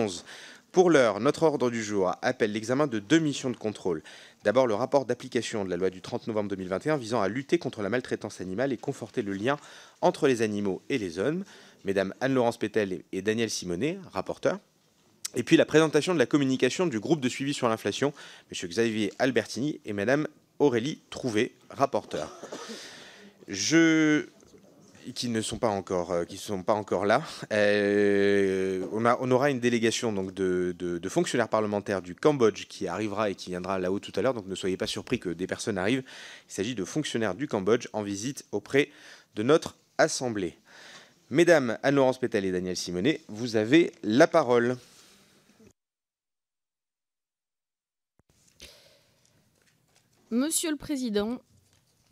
11. Pour l'heure, notre ordre du jour appelle l'examen de 2 missions de contrôle. D'abord, le rapport d'application de la loi du 30 novembre 2021 visant à lutter contre la maltraitance animale et conforter le lien entre les animaux et les hommes. Mesdames Anne-Laurence Pétel et Daniel Simonet, rapporteurs. Et puis la présentation de la communication du groupe de suivi sur l'inflation, M. Xavier Albertini et Mme Aurélie Trouvé, rapporteurs. Qui ne sont pas encore là. On aura une délégation donc de fonctionnaires parlementaires du Cambodge qui arrivera et qui viendra là-haut tout à l'heure. Donc ne soyez pas surpris que des personnes arrivent. Il s'agit de fonctionnaires du Cambodge en visite auprès de notre Assemblée. Mesdames Anne-Laurence Pétel et Daniel Simonet, vous avez la parole. Monsieur le Président,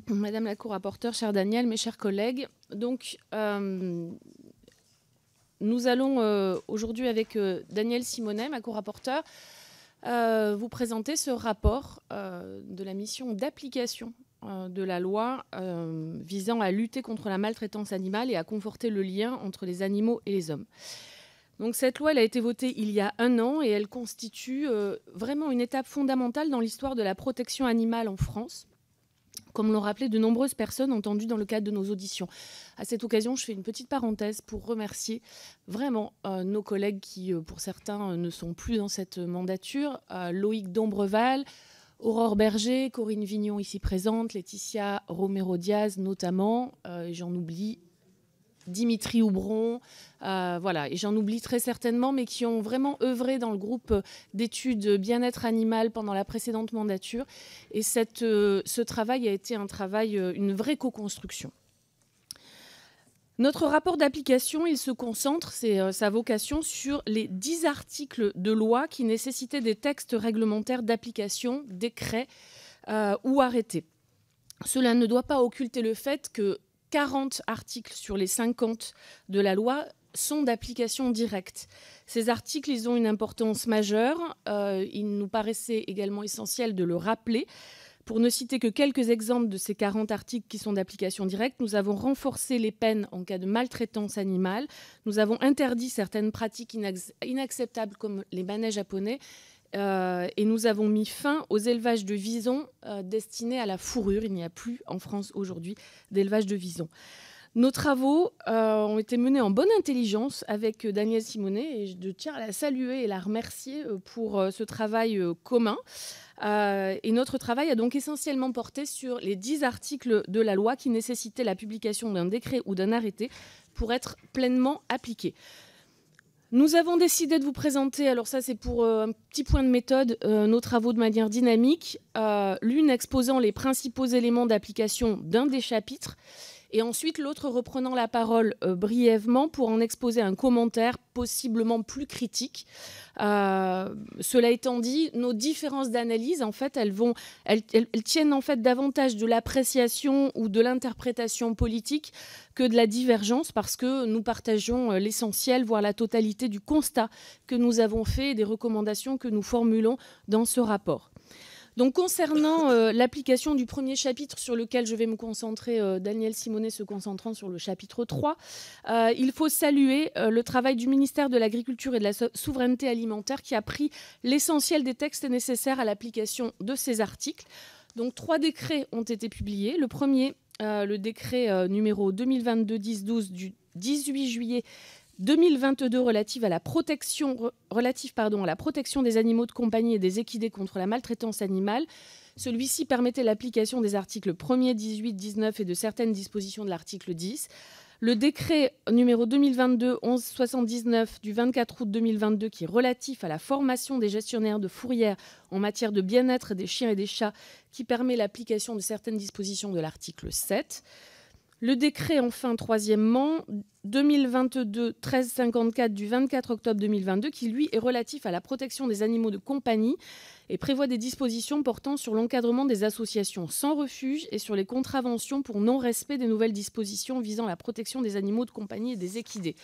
Madame la co-rapporteure, cher Daniel, mes chers collègues, donc nous allons aujourd'hui avec Daniel Simonet, ma co-rapporteure, vous présenter ce rapport de la mission d'application de la loi visant à lutter contre la maltraitance animale et à conforter le lien entre les animaux et les hommes. Donc cette loi elle a été votée il y a 1 an et elle constitue vraiment une étape fondamentale dans l'histoire de la protection animale en France, comme l'ont rappelé de nombreuses personnes entendues dans le cadre de nos auditions. À cette occasion, je fais une petite parenthèse pour remercier vraiment nos collègues qui, pour certains, ne sont plus dans cette mandature. Loïc Dombreval, Aurore Berger, Corinne Vignon ici présente, Laetitia Romero-Diaz notamment, j'en oublie, Dimitri Houbron, voilà, et j'en oublie très certainement, mais qui ont vraiment œuvré dans le groupe d'études bien-être animal pendant la précédente mandature. Et ce travail a été un travail, une vraie co-construction. Notre rapport d'application, il se concentre, c'est sa vocation, sur les 10 articles de loi qui nécessitaient des textes réglementaires d'application, décrets ou arrêtés. Cela ne doit pas occulter le fait que 40 articles sur les 50 de la loi sont d'application directe. Ces articles, ils ont une importance majeure. Il nous paraissait également essentiel de le rappeler. Pour ne citer que quelques exemples de ces 40 articles qui sont d'application directe, nous avons renforcé les peines en cas de maltraitance animale. Nous avons interdit certaines pratiques inacceptables comme les manèges japonais. Et nous avons mis fin aux élevages de visons destinés à la fourrure. Il n'y a plus en France aujourd'hui d'élevage de visons. Nos travaux ont été menés en bonne intelligence avec Daniel Simonet et je tiens à la saluer et la remercier pour ce travail commun. Et notre travail a donc essentiellement porté sur les 10 articles de la loi qui nécessitaient la publication d'un décret ou d'un arrêté pour être pleinement appliqués. Nous avons décidé de vous présenter, alors ça c'est pour un petit point de méthode, nos travaux de manière dynamique, l'une exposant les principaux éléments d'application d'un des chapitres, et ensuite l'autre reprenant la parole brièvement pour en exposer un commentaire possiblement plus critique. Cela étant dit, nos différences d'analyse, en fait, elles tiennent en fait davantage de l'appréciation ou de l'interprétation politique que de la divergence, parce que nous partageons l'essentiel, voire la totalité du constat que nous avons fait et des recommandations que nous formulons dans ce rapport. Donc, concernant l'application du premier chapitre sur lequel je vais me concentrer, Daniel Simonet se concentrant sur le chapitre 3, il faut saluer le travail du ministère de l'Agriculture et de la Souveraineté alimentaire qui a pris l'essentiel des textes nécessaires à l'application de ces articles. Donc, 3 décrets ont été publiés. Le premier, le décret numéro 2022-10-12 du 18 juillet 2022 relatif à la protection des animaux de compagnie et des équidés contre la maltraitance animale. Celui-ci permettait l'application des articles 1er, 18, 19 et de certaines dispositions de l'article 10. Le décret numéro 2022-1179 du 24 août 2022 qui est relatif à la formation des gestionnaires de fourrières en matière de bien-être des chiens et des chats qui permet l'application de certaines dispositions de l'article 7. Le décret, enfin, troisièmement, 2022-1354 du 24 octobre 2022, qui, lui, est relatif à la protection des animaux de compagnie et prévoit des dispositions portant sur l'encadrement des associations sans refuge et sur les contraventions pour non-respect des nouvelles dispositions visant la protection des animaux de compagnie et des équidés.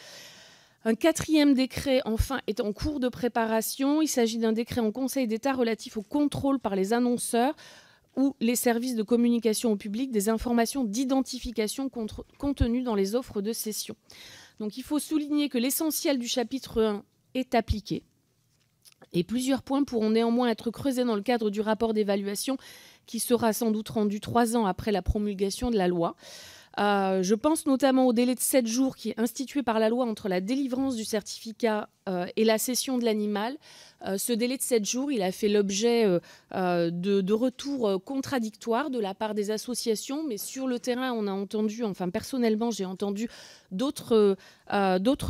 Un 4e décret, enfin, est en cours de préparation. Il s'agit d'un décret en Conseil d'État relatif au contrôle par les annonceurs ou les services de communication au public des informations d'identification contenues dans les offres de cession. Donc il faut souligner que l'essentiel du chapitre 1 est appliqué. Et plusieurs points pourront néanmoins être creusés dans le cadre du rapport d'évaluation qui sera sans doute rendu 3 ans après la promulgation de la loi. Je pense notamment au délai de 7 jours qui est institué par la loi entre la délivrance du certificat et la cession de l'animal. Ce délai de 7 jours, il a fait l'objet de retours contradictoires de la part des associations, mais sur le terrain, on a entendu, enfin personnellement, j'ai entendu d'autres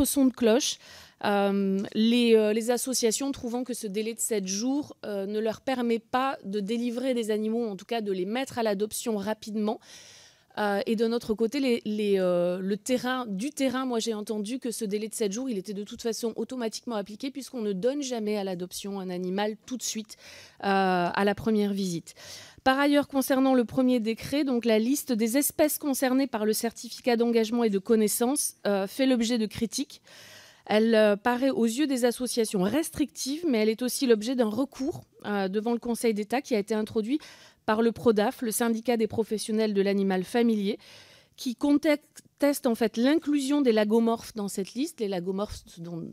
sons de cloche. Les associations trouvant que ce délai de 7 jours ne leur permet pas de délivrer des animaux, en tout cas de les mettre à l'adoption rapidement. Et de notre côté, du terrain, moi j'ai entendu que ce délai de 7 jours, il était de toute façon automatiquement appliqué puisqu'on ne donne jamais à l'adoption un animal tout de suite à la première visite. Par ailleurs, concernant le premier décret, donc la liste des espèces concernées par le certificat d'engagement et de connaissance fait l'objet de critiques. Elle paraît aux yeux des associations restrictive, mais elle est aussi l'objet d'un recours devant le Conseil d'État qui a été introduit par le PRODAF, le syndicat des professionnels de l'animal familier, qui conteste en fait l'inclusion des lagomorphes dans cette liste. Les lagomorphes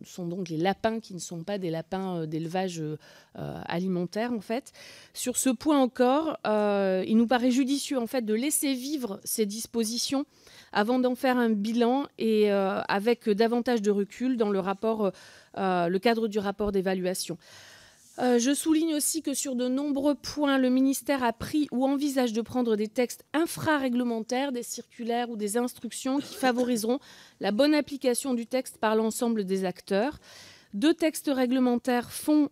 sont donc les lapins qui ne sont pas des lapins d'élevage alimentaire en fait. Sur ce point encore, il nous paraît judicieux en fait de laisser vivre ces dispositions avant d'en faire un bilan et avec davantage de recul dans le cadre du rapport d'évaluation. Je souligne aussi que sur de nombreux points, le ministère a pris ou envisage de prendre des textes infraréglementaires, des circulaires ou des instructions qui favoriseront la bonne application du texte par l'ensemble des acteurs. 2 textes réglementaires font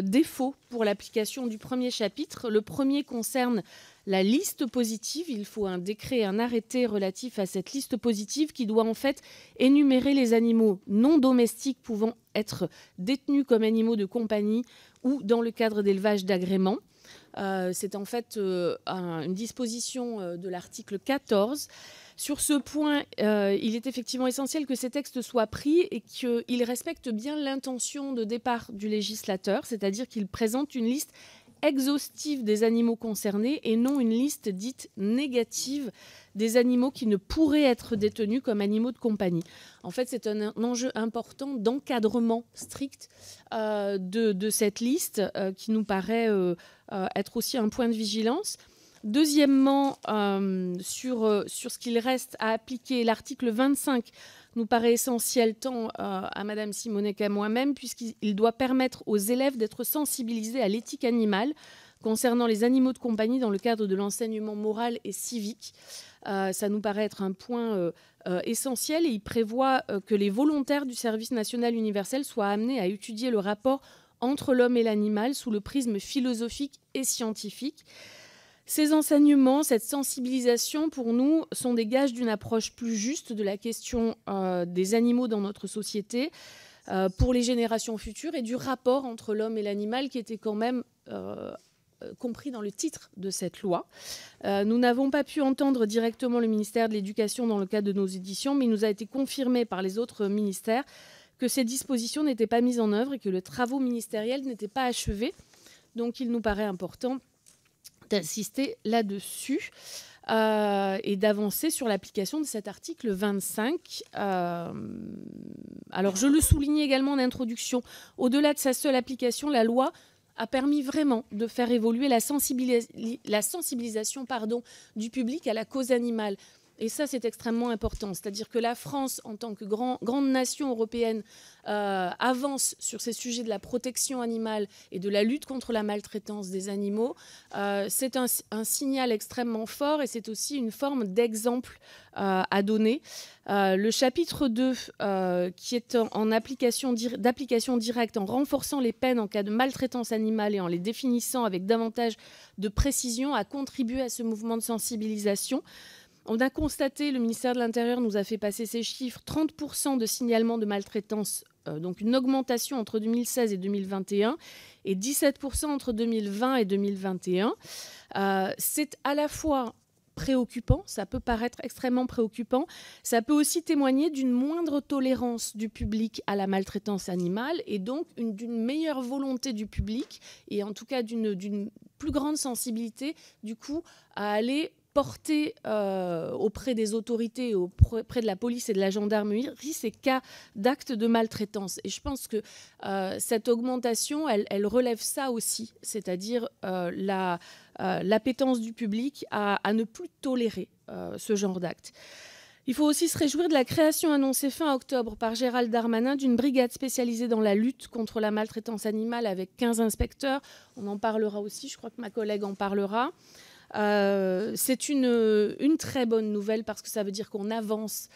défaut pour l'application du premier chapitre. Le premier concerne la liste positive. Il faut un décret et un arrêté relatif à cette liste positive qui doit en fait énumérer les animaux non domestiques pouvant être détenus comme animaux de compagnie ou dans le cadre d'élevage d'agrément. C'est en fait une disposition de l'article 14. Sur ce point, il est effectivement essentiel que ces textes soient pris et qu'ils respectent bien l'intention de départ du législateur, c'est-à-dire qu'ils présentent une liste exhaustive des animaux concernés et non une liste dite négative des animaux qui ne pourraient être détenus comme animaux de compagnie. En fait, c'est un enjeu important d'encadrement strict de cette liste qui nous paraît être aussi un point de vigilance. Deuxièmement, sur ce qu'il reste à appliquer, l'article 25 nous paraît essentiel tant à Madame Simonet qu'à moi-même, puisqu'il doit permettre aux élèves d'être sensibilisés à l'éthique animale concernant les animaux de compagnie dans le cadre de l'enseignement moral et civique. Ça nous paraît être un point essentiel et il prévoit que les volontaires du service national universel soient amenés à étudier le rapport entre l'homme et l'animal sous le prisme philosophique et scientifique. Ces enseignements, cette sensibilisation, pour nous, sont des gages d'une approche plus juste de la question des animaux dans notre société pour les générations futures et du rapport entre l'homme et l'animal qui était quand même compris dans le titre de cette loi. Nous n'avons pas pu entendre directement le ministère de l'Éducation dans le cadre de nos éditions, mais il nous a été confirmé par les autres ministères que ces dispositions n'étaient pas mises en œuvre et que les travaux ministériels n'étaient pas achevés. Donc il nous paraît important d'insister là-dessus et d'avancer sur l'application de cet article 25. Alors, je le soulignais également en introduction, au-delà de sa seule application, la loi a permis vraiment de faire évoluer la sensibilisation du public à la cause animale. Et ça, c'est extrêmement important. C'est-à-dire que la France, en tant que grande nation européenne, avance sur ces sujets de la protection animale et de la lutte contre la maltraitance des animaux. C'est un signal extrêmement fort et c'est aussi une forme d'exemple à donner. Le chapitre 2, qui est d'application directe, en renforçant les peines en cas de maltraitance animale et en les définissant avec davantage de précision, a contribué à ce mouvement de sensibilisation. On a constaté, le ministère de l'Intérieur nous a fait passer ces chiffres, 30% de signalements de maltraitance, donc une augmentation entre 2016 et 2021, et 17% entre 2020 et 2021. C'est à la fois préoccupant, ça peut paraître extrêmement préoccupant, ça peut aussi témoigner d'une moindre tolérance du public à la maltraitance animale et donc d'une meilleure volonté du public et en tout cas d'une plus grande sensibilité du coup à aller porter auprès des autorités, auprès de la police et de la gendarmerie ces cas d'actes de maltraitance. Et je pense que cette augmentation, elle relève ça aussi, c'est-à-dire l'appétence du public à ne plus tolérer ce genre d'actes. Il faut aussi se réjouir de la création annoncée fin octobre par Gérald Darmanin d'une brigade spécialisée dans la lutte contre la maltraitance animale avec 15 inspecteurs. On en parlera aussi, je crois que ma collègue en parlera. C'est une très bonne nouvelle parce que ça veut dire qu'on avance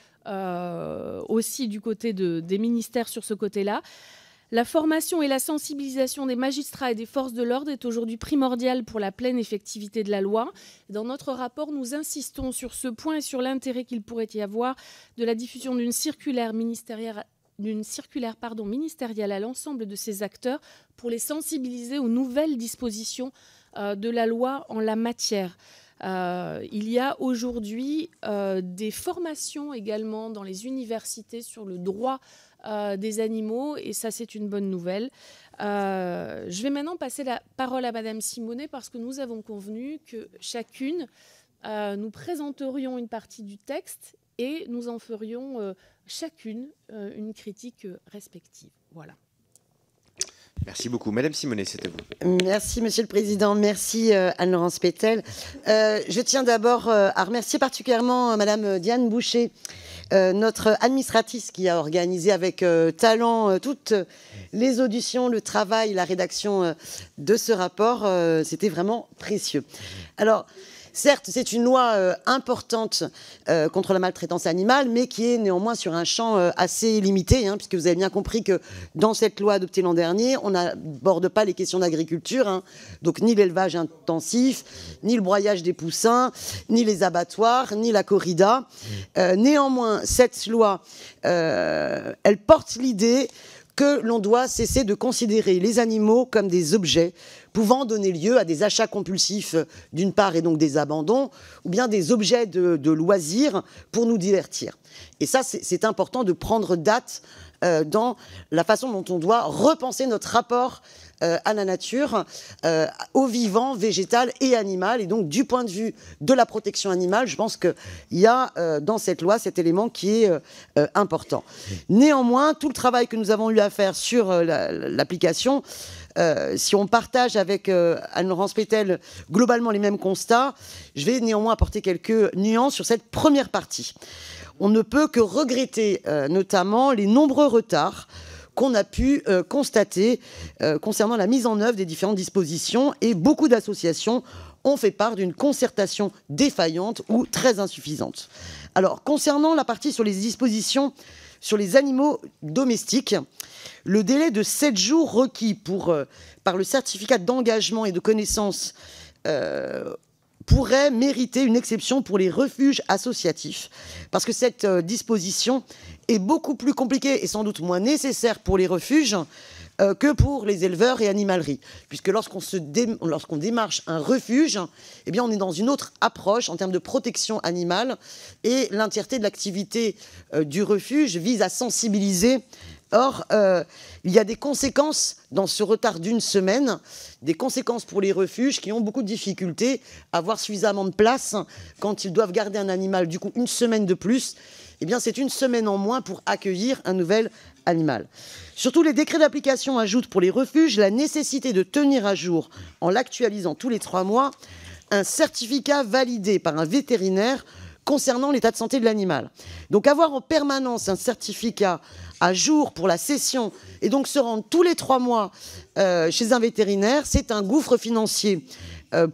aussi du côté des ministères sur ce côté-là. La formation et la sensibilisation des magistrats et des forces de l'ordre est aujourd'hui primordiale pour la pleine effectivité de la loi. Dans notre rapport, nous insistons sur ce point et sur l'intérêt qu'il pourrait y avoir de la diffusion d'une circulaire ministérielle à l'ensemble de ces acteurs pour les sensibiliser aux nouvelles dispositions de la loi en la matière. Il y a aujourd'hui des formations également dans les universités sur le droit des animaux, et ça c'est une bonne nouvelle. Je vais maintenant passer la parole à Madame Simonet parce que nous avons convenu que chacune nous présenterions une partie du texte et nous en ferions chacune une critique respective. Voilà. Merci beaucoup. Madame Simonet, c'est à vous. Merci, Monsieur le Président. Merci, Anne-Laurence Pétel. Je tiens d'abord à remercier particulièrement Madame Diane Boucher, notre administratrice qui a organisé avec talent toutes les auditions, le travail, la rédaction de ce rapport. C'était vraiment précieux. Alors, certes, c'est une loi importante contre la maltraitance animale, mais qui est néanmoins sur un champ assez limité, puisque vous avez bien compris que dans cette loi adoptée l'an dernier, on n'aborde pas les questions d'agriculture, donc ni l'élevage intensif, ni le broyage des poussins, ni les abattoirs, ni la corrida. Néanmoins, cette loi, elle porte l'idée que l'on doit cesser de considérer les animaux comme des objets pouvant donner lieu à des achats compulsifs d'une part et donc des abandons, ou bien des objets de loisirs pour nous divertir. Et ça, c'est important de prendre date dans la façon dont on doit repenser notre rapport à la nature, au vivant, végétal et animal. Et donc, du point de vue de la protection animale, je pense qu'il y a dans cette loi cet élément qui est important. Néanmoins, tout le travail que nous avons eu à faire sur l'application, si on partage avec Anne-Laurence Pétel globalement les mêmes constats, je vais néanmoins apporter quelques nuances sur cette première partie. On ne peut que regretter notamment les nombreux retards qu'on a pu constater concernant la mise en œuvre des différentes dispositions, et beaucoup d'associations ont fait part d'une concertation défaillante ou très insuffisante. Alors, concernant la partie sur les dispositions sur les animaux domestiques, le délai de 7 jours requis par le certificat d'engagement et de connaissance pourrait mériter une exception pour les refuges associatifs, parce que cette disposition est beaucoup plus compliquée et sans doute moins nécessaire pour les refuges que pour les éleveurs et animaleries, puisque lorsqu'on démarche un refuge, eh bien on est dans une autre approche en termes de protection animale, et l'entièreté de l'activité du refuge vise à sensibiliser. Or, il y a des conséquences dans ce retard d'une semaine, des conséquences pour les refuges qui ont beaucoup de difficultés à avoir suffisamment de place quand ils doivent garder un animal. Du coup, une semaine de plus, eh bien, c'est une semaine en moins pour accueillir un nouvel animal. Surtout, les décrets d'application ajoutent pour les refuges la nécessité de tenir à jour, en l'actualisant tous les 3 mois, un certificat validé par un vétérinaire concernant l'état de santé de l'animal. Donc avoir en permanence un certificat à jour pour la cession et donc se rendre tous les 3 mois chez un vétérinaire, c'est un gouffre financier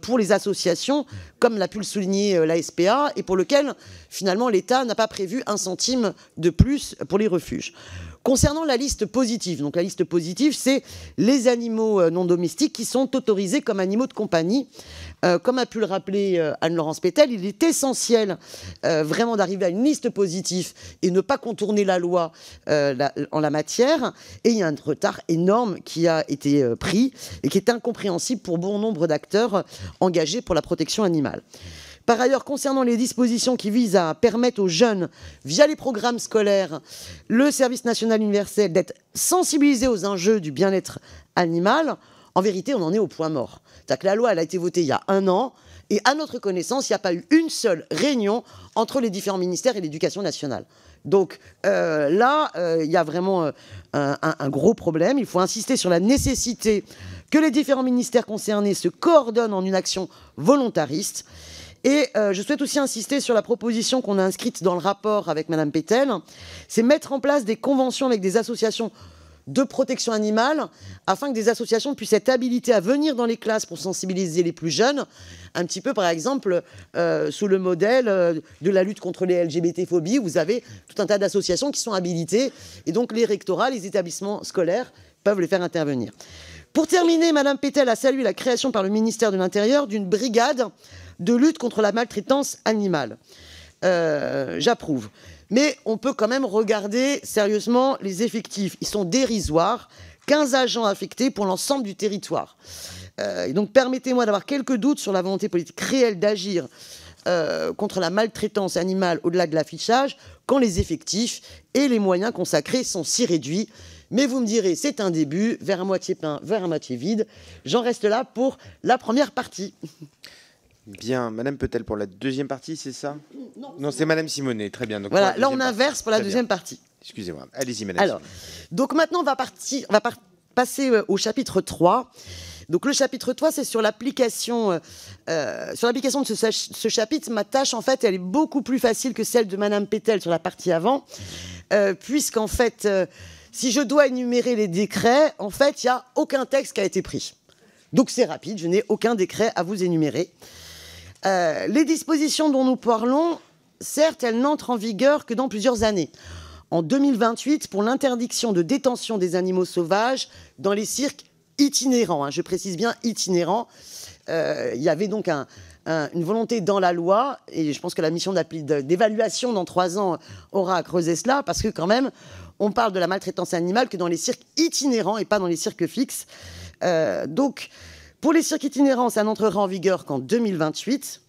pour les associations, comme l'a pu le souligner la SPA, et pour lequel finalement l'État n'a pas prévu un centime de plus pour les refuges. Concernant la liste positive, donc la liste positive, c'est les animaux non domestiques qui sont autorisés comme animaux de compagnie. Comme a pu le rappeler Anne-Laurence Pétel, il est essentiel vraiment d'arriver à une liste positive et ne pas contourner la loi en la matière. Et il y a un retard énorme qui a été pris et qui est incompréhensible pour bon nombre d'acteurs engagés pour la protection animale. Par ailleurs, concernant les dispositions qui visent à permettre aux jeunes, via les programmes scolaires, le service national universel, d'être sensibilisés aux enjeux du bien-être animal, en vérité, on en est au point mort. C'est-à-dire que la loi, elle a été votée il y a 1 an, Et à notre connaissance, il n'y a pas eu une seule réunion entre les différents ministères et l'éducation nationale. Donc là, il y a vraiment un gros problème. Il faut insister sur la nécessité que les différents ministères concernés se coordonnent en une action volontariste. Et je souhaite aussi insister sur la proposition qu'on a inscrite dans le rapport avec Madame Pétel, c'est mettre en place des conventions avec des associations de protection animale, afin que des associations puissent être habilitées à venir dans les classes pour sensibiliser les plus jeunes, un petit peu par exemple sous le modèle de la lutte contre les LGBT-phobies, vous avez tout un tas d'associations qui sont habilitées, et donc les rectorats, les établissements scolaires peuvent les faire intervenir. Pour terminer, Madame Pétel a salué la création par le ministère de l'Intérieur d'une brigade de lutte contre la maltraitance animale. J'approuve. Mais on peut quand même regarder sérieusement les effectifs. Ils sont dérisoires, 15 agents affectés pour l'ensemble du territoire. Et donc permettez-moi d'avoir quelques doutes sur la volonté politique réelle d'agir contre la maltraitance animale au-delà de l'affichage, quand les effectifs et les moyens consacrés sont si réduits. Mais vous me direz, c'est un début, verre à moitié plein, verre à moitié vide. J'en reste là pour la première partie. Bien, Madame Pétel pour la deuxième partie, c'est ça? Non, c'est Madame Simonet, très bien. Donc voilà, là on inverse pour la deuxième partie. Excusez-moi, allez-y Madame Alors, donc maintenant on va passer au chapitre 3. Donc le chapitre 3, c'est sur l'application de ce chapitre. Ma tâche, en fait, elle est beaucoup plus facile que celle de Madame Pétel sur la partie avant, puisqu'en fait, si je dois énumérer les décrets, en fait, il n'y a aucun texte qui a été pris. Donc c'est rapide, je n'ai aucun décret à vous énumérer. Les dispositions dont nous parlons, certes, elles n'entrent en vigueur que dans plusieurs années. En 2028, pour l'interdiction de détention des animaux sauvages dans les cirques itinérants, je précise bien itinérants, il y avait donc une volonté dans la loi, et je pense que la mission d'évaluation dans 3 ans aura creusé cela, parce que quand même, on parle de la maltraitance animale que dans les cirques itinérants et pas dans les cirques fixes. Donc, pour les cirques itinérants, ça n'entrera en vigueur qu'en 2028,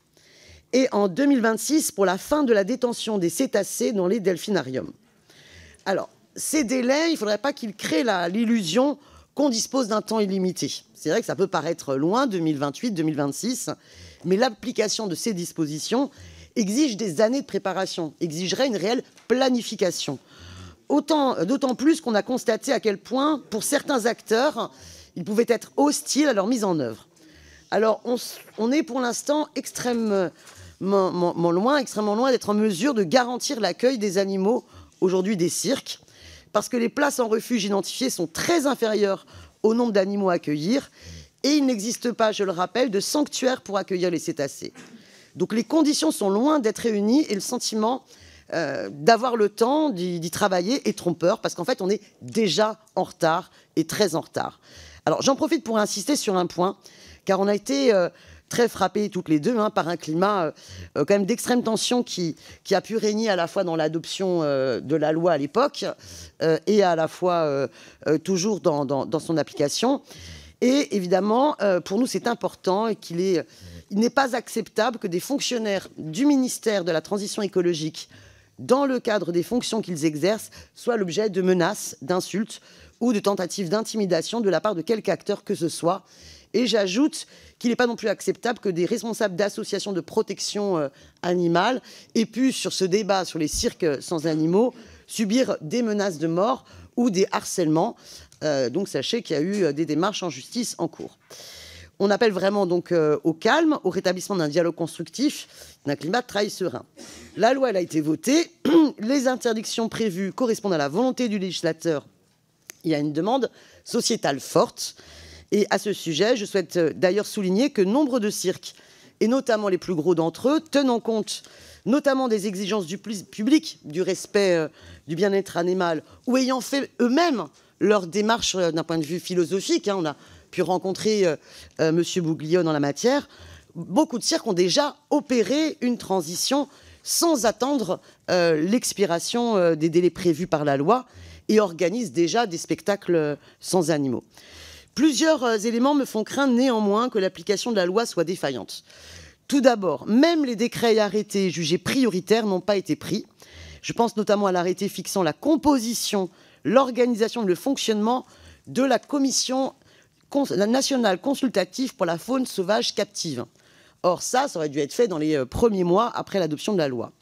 et en 2026 pour la fin de la détention des cétacés dans les delphinariums. Alors, ces délais, il ne faudrait pas qu'ils créent l'illusion qu'on dispose d'un temps illimité. C'est vrai que ça peut paraître loin, 2028, 2026, mais l'application de ces dispositions exige des années de préparation, exigerait une réelle planification. D'autant plus qu'on a constaté à quel point, pour certains acteurs, ils pouvaient être hostiles à leur mise en œuvre. Alors, on est pour l'instant extrêmement loin d'être en mesure de garantir l'accueil des animaux, aujourd'hui des cirques, parce que les places en refuge identifiées sont très inférieures au nombre d'animaux à accueillir, et il n'existe pas, je le rappelle, de sanctuaire pour accueillir les cétacés. Donc les conditions sont loin d'être réunies, et le sentiment d'avoir le temps d'y travailler est trompeur, parce qu'en fait, on est déjà en retard, et très en retard. Alors, j'en profite pour insister sur un point, car on a été très frappés toutes les deux par un climat quand même d'extrême tension qui a pu régner à la fois dans l'adoption de la loi à l'époque et à la fois toujours dans son application. Et évidemment, pour nous, c'est important et il n'est pas acceptable que des fonctionnaires du ministère de la Transition écologique, dans le cadre des fonctions qu'ils exercent, soient l'objet de menaces, d'insultes ou de tentatives d'intimidation de la part de quelque acteur que ce soit. Et j'ajoute qu'il n'est pas non plus acceptable que des responsables d'associations de protection animale aient pu, sur ce débat sur les cirques sans animaux, subir des menaces de mort ou des harcèlements. Donc sachez qu'il y a eu des démarches en justice en cours. On appelle vraiment donc au calme, au rétablissement d'un dialogue constructif, d'un climat de travail serein. La loi elle a été votée, les interdictions prévues correspondent à la volonté du législateur. Il y a une demande sociétale forte. Et à ce sujet, je souhaite d'ailleurs souligner que nombre de cirques, et notamment les plus gros d'entre eux, tenant compte notamment des exigences du public, du respect du bien-être animal, ou ayant fait eux-mêmes leur démarche d'un point de vue philosophique, on a pu rencontrer M. Bouglione en la matière, beaucoup de cirques ont déjà opéré une transition sans attendre l'expiration des délais prévus par la loi et organisent déjà des spectacles sans animaux. Plusieurs éléments me font craindre néanmoins que l'application de la loi soit défaillante. Tout d'abord, même les décrets et arrêtés jugés prioritaires n'ont pas été pris. Je pense notamment à l'arrêté fixant la composition, l'organisation et le fonctionnement de la Commission nationale consultative pour la faune sauvage captive. Or, ça aurait dû être fait dans les premiers mois après l'adoption de la loi.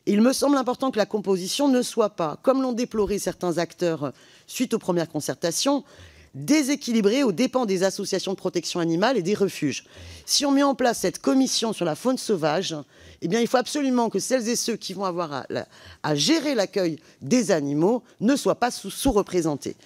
Il me semble important que la composition ne soit pas, comme l'ont déploré certains acteurs suite aux premières concertations, déséquilibrée aux dépens des associations de protection animale et des refuges. Si on met en place cette commission sur la faune sauvage, eh bien, il faut absolument que celles et ceux qui vont avoir à gérer l'accueil des animaux ne soient pas sous-représentés.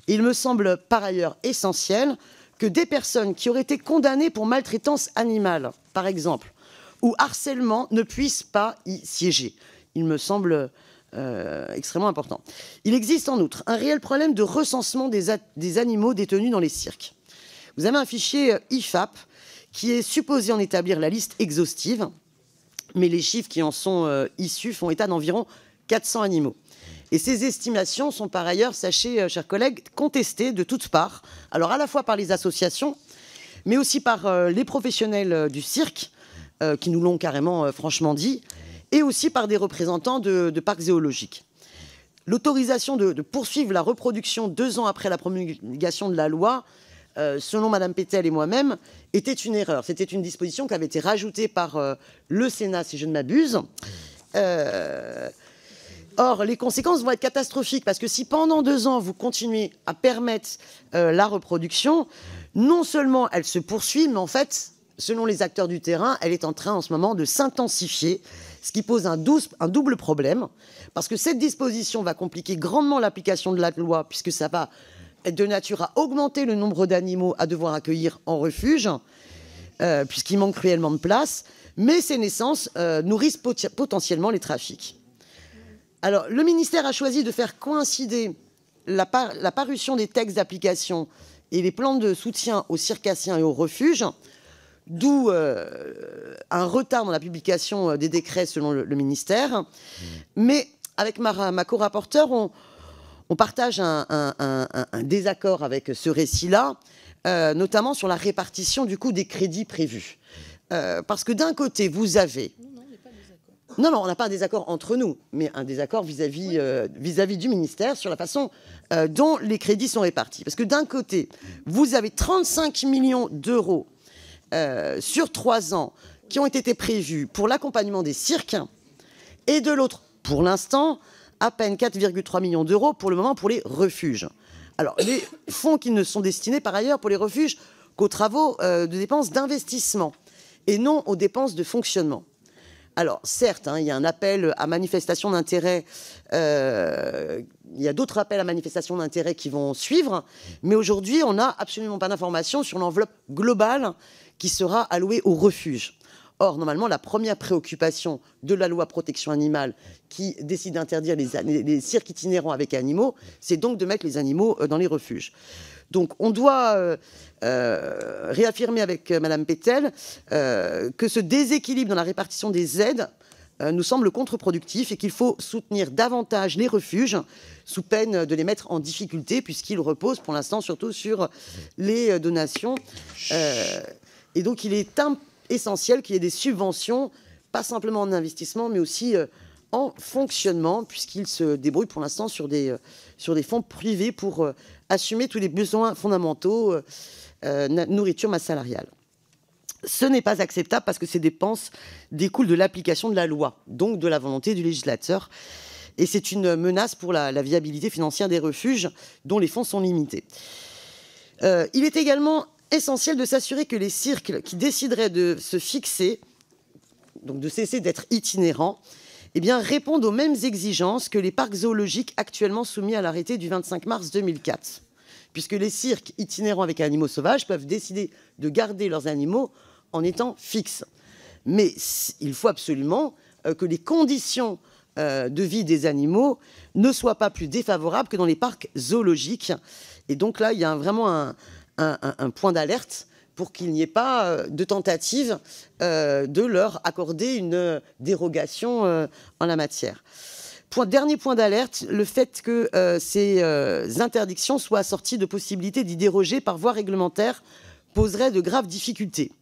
Il me semble par ailleurs essentiel que des personnes qui auraient été condamnées pour maltraitance animale, par exemple, ou harcèlement, ne puissent pas y siéger. Il me semble extrêmement important. Il existe en outre un réel problème de recensement des animaux détenus dans les cirques. Vous avez un fichier IFAP qui est supposé en établir la liste exhaustive, mais les chiffres qui en sont issus font état d'environ 400 animaux. Et ces estimations sont par ailleurs, sachez, chers collègues, contestées de toutes parts, alors à la fois par les associations, mais aussi par les professionnels du cirque, qui nous l'ont carrément franchement dit, et aussi par des représentants de parcs zoologiques. L'autorisation de poursuivre la reproduction 2 ans après la promulgation de la loi, selon Mme Pétel et moi-même, était une erreur. C'était une disposition qui avait été rajoutée par le Sénat, si je ne m'abuse. Or, les conséquences vont être catastrophiques, parce que si pendant 2 ans, vous continuez à permettre la reproduction, non seulement elle se poursuit, mais en fait, selon les acteurs du terrain, elle est en train en ce moment de s'intensifier, ce qui pose un double problème, parce que cette disposition va compliquer grandement l'application de la loi, puisque ça va être de nature à augmenter le nombre d'animaux à devoir accueillir en refuge, puisqu'il manque cruellement de place, mais ces naissances nourrissent potentiellement les trafics. Alors, le ministère a choisi de faire coïncider la parution des textes d'application et les plans de soutien aux circassiens et aux refuges, d'où un retard dans la publication des décrets selon le ministère. Mais avec ma co-rapporteure, on partage un désaccord avec ce récit-là, notamment sur la répartition du coût des crédits prévus. Parce que d'un côté, vous avez... Non, on n'a pas un désaccord entre nous, mais un désaccord vis-à-vis du ministère sur la façon dont les crédits sont répartis. Parce que d'un côté, vous avez 35 millions d'euros sur 3 ans qui ont été prévus pour l'accompagnement des cirques, et de l'autre, pour l'instant, à peine 4,3 millions d'euros pour le moment pour les refuges. Alors, les fonds qui ne sont destinés par ailleurs pour les refuges qu'aux travaux de dépenses d'investissement et non aux dépenses de fonctionnement. Alors, certes, il y a un appel à manifestation d'intérêt, il y a d'autres appels à manifestation d'intérêt qui vont suivre, mais aujourd'hui, on n'a absolument pas d'informations sur l'enveloppe globale qui sera allouée aux refuges. Or, normalement, la première préoccupation de la loi protection animale qui décide d'interdire les cirques itinérants avec animaux, c'est donc de mettre les animaux dans les refuges. Donc, on doit réaffirmer avec Mme Pétel que ce déséquilibre dans la répartition des aides nous semble contre-productif et qu'il faut soutenir davantage les refuges sous peine de les mettre en difficulté, puisqu'ils reposent pour l'instant surtout sur les donations. Et donc, il est essentiel qu'il y ait des subventions, pas simplement en investissement, mais aussi en fonctionnement, puisqu'ils se débrouillent pour l'instant sur des fonds privés pour assumer tous les besoins fondamentaux, nourriture, masse salariale. Ce n'est pas acceptable parce que ces dépenses découlent de l'application de la loi, donc de la volonté du législateur. Et c'est une menace pour la viabilité financière des refuges, dont les fonds sont limités. Il est également essentiel de s'assurer que les cirques qui décideraient de se fixer, donc de cesser d'être itinérants, eh bien, répondent aux mêmes exigences que les parcs zoologiques actuellement soumis à l'arrêté du 25 mars 2004. Puisque les cirques itinérants avec animaux sauvages peuvent décider de garder leurs animaux en étant fixes. Mais il faut absolument que les conditions de vie des animaux ne soient pas plus défavorables que dans les parcs zoologiques. Et donc là, il y a vraiment un point d'alerte pour qu'il n'y ait pas de tentative de leur accorder une dérogation en la matière. Dernier point d'alerte, le fait que ces interdictions soient assorties de possibilités d'y déroger par voie réglementaire poserait de graves difficultés.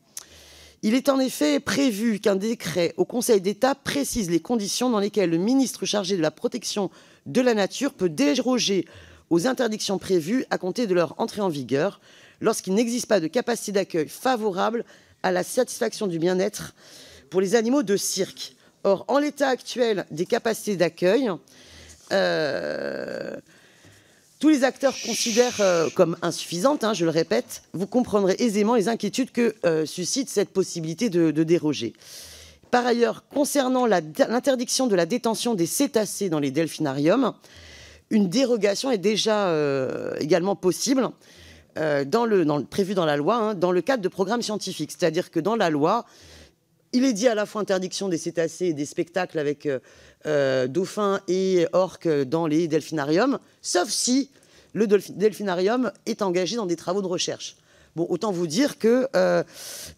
Il est en effet prévu qu'un décret au Conseil d'État précise les conditions dans lesquelles le ministre chargé de la protection de la nature peut déroger aux interdictions prévues à compter de leur entrée en vigueur, lorsqu'il n'existe pas de capacité d'accueil favorable à la satisfaction du bien-être pour les animaux de cirque. Or, en l'état actuel des capacités d'accueil, tous les acteurs considèrent comme insuffisantes, je le répète. Vous comprendrez aisément les inquiétudes que suscite cette possibilité de déroger. Par ailleurs, concernant l'interdiction de la détention des cétacés dans les delphinariums, une dérogation est déjà également possible, prévue dans la loi, dans le cadre de programmes scientifiques. C'est-à-dire que dans la loi, il est dit à la fois interdiction des cétacés et des spectacles avec dauphins et orques dans les delphinariums, sauf si le delphinarium est engagé dans des travaux de recherche. Bon, autant vous dire que,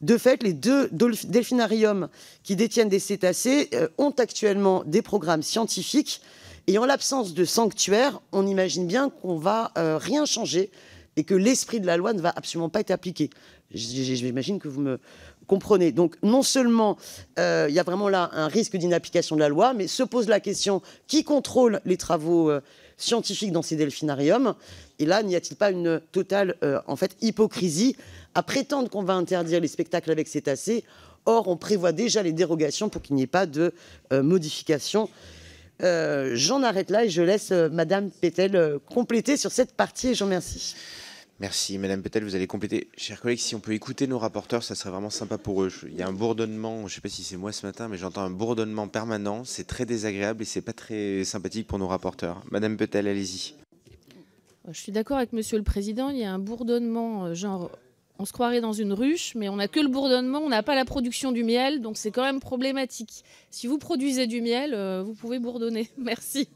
de fait, les 2 delphinariums qui détiennent des cétacés ont actuellement des programmes scientifiques. Et en l'absence de sanctuaire, on imagine bien qu'on ne va rien changer et que l'esprit de la loi ne va absolument pas être appliqué. J'imagine que vous me comprenez. Donc, non seulement il y a vraiment là un risque d'inapplication de la loi, mais se pose la question qui contrôle les travaux scientifiques dans ces delphinariums. Et là, n'y a-t-il pas une totale hypocrisie à prétendre qu'on va interdire les spectacles avec cétacés? Or, on prévoit déjà les dérogations pour qu'il n'y ait pas de modification. J'en arrête là et je laisse Madame Petel compléter sur cette partie et je vous remercie. Merci Madame Petel, vous allez compléter. Chers collègues, si on peut écouter nos rapporteurs, ça serait vraiment sympa pour eux. Il y a un bourdonnement, je ne sais pas si c'est moi ce matin, mais j'entends un bourdonnement permanent. C'est très désagréable et c'est pas très sympathique pour nos rapporteurs. Madame Petel, allez-y. Je suis d'accord avec Monsieur le Président, il y a un bourdonnement, genre on se croirait dans une ruche, mais on n'a que le bourdonnement, on n'a pas la production du miel, donc c'est quand même problématique. Si vous produisez du miel, vous pouvez bourdonner. Merci.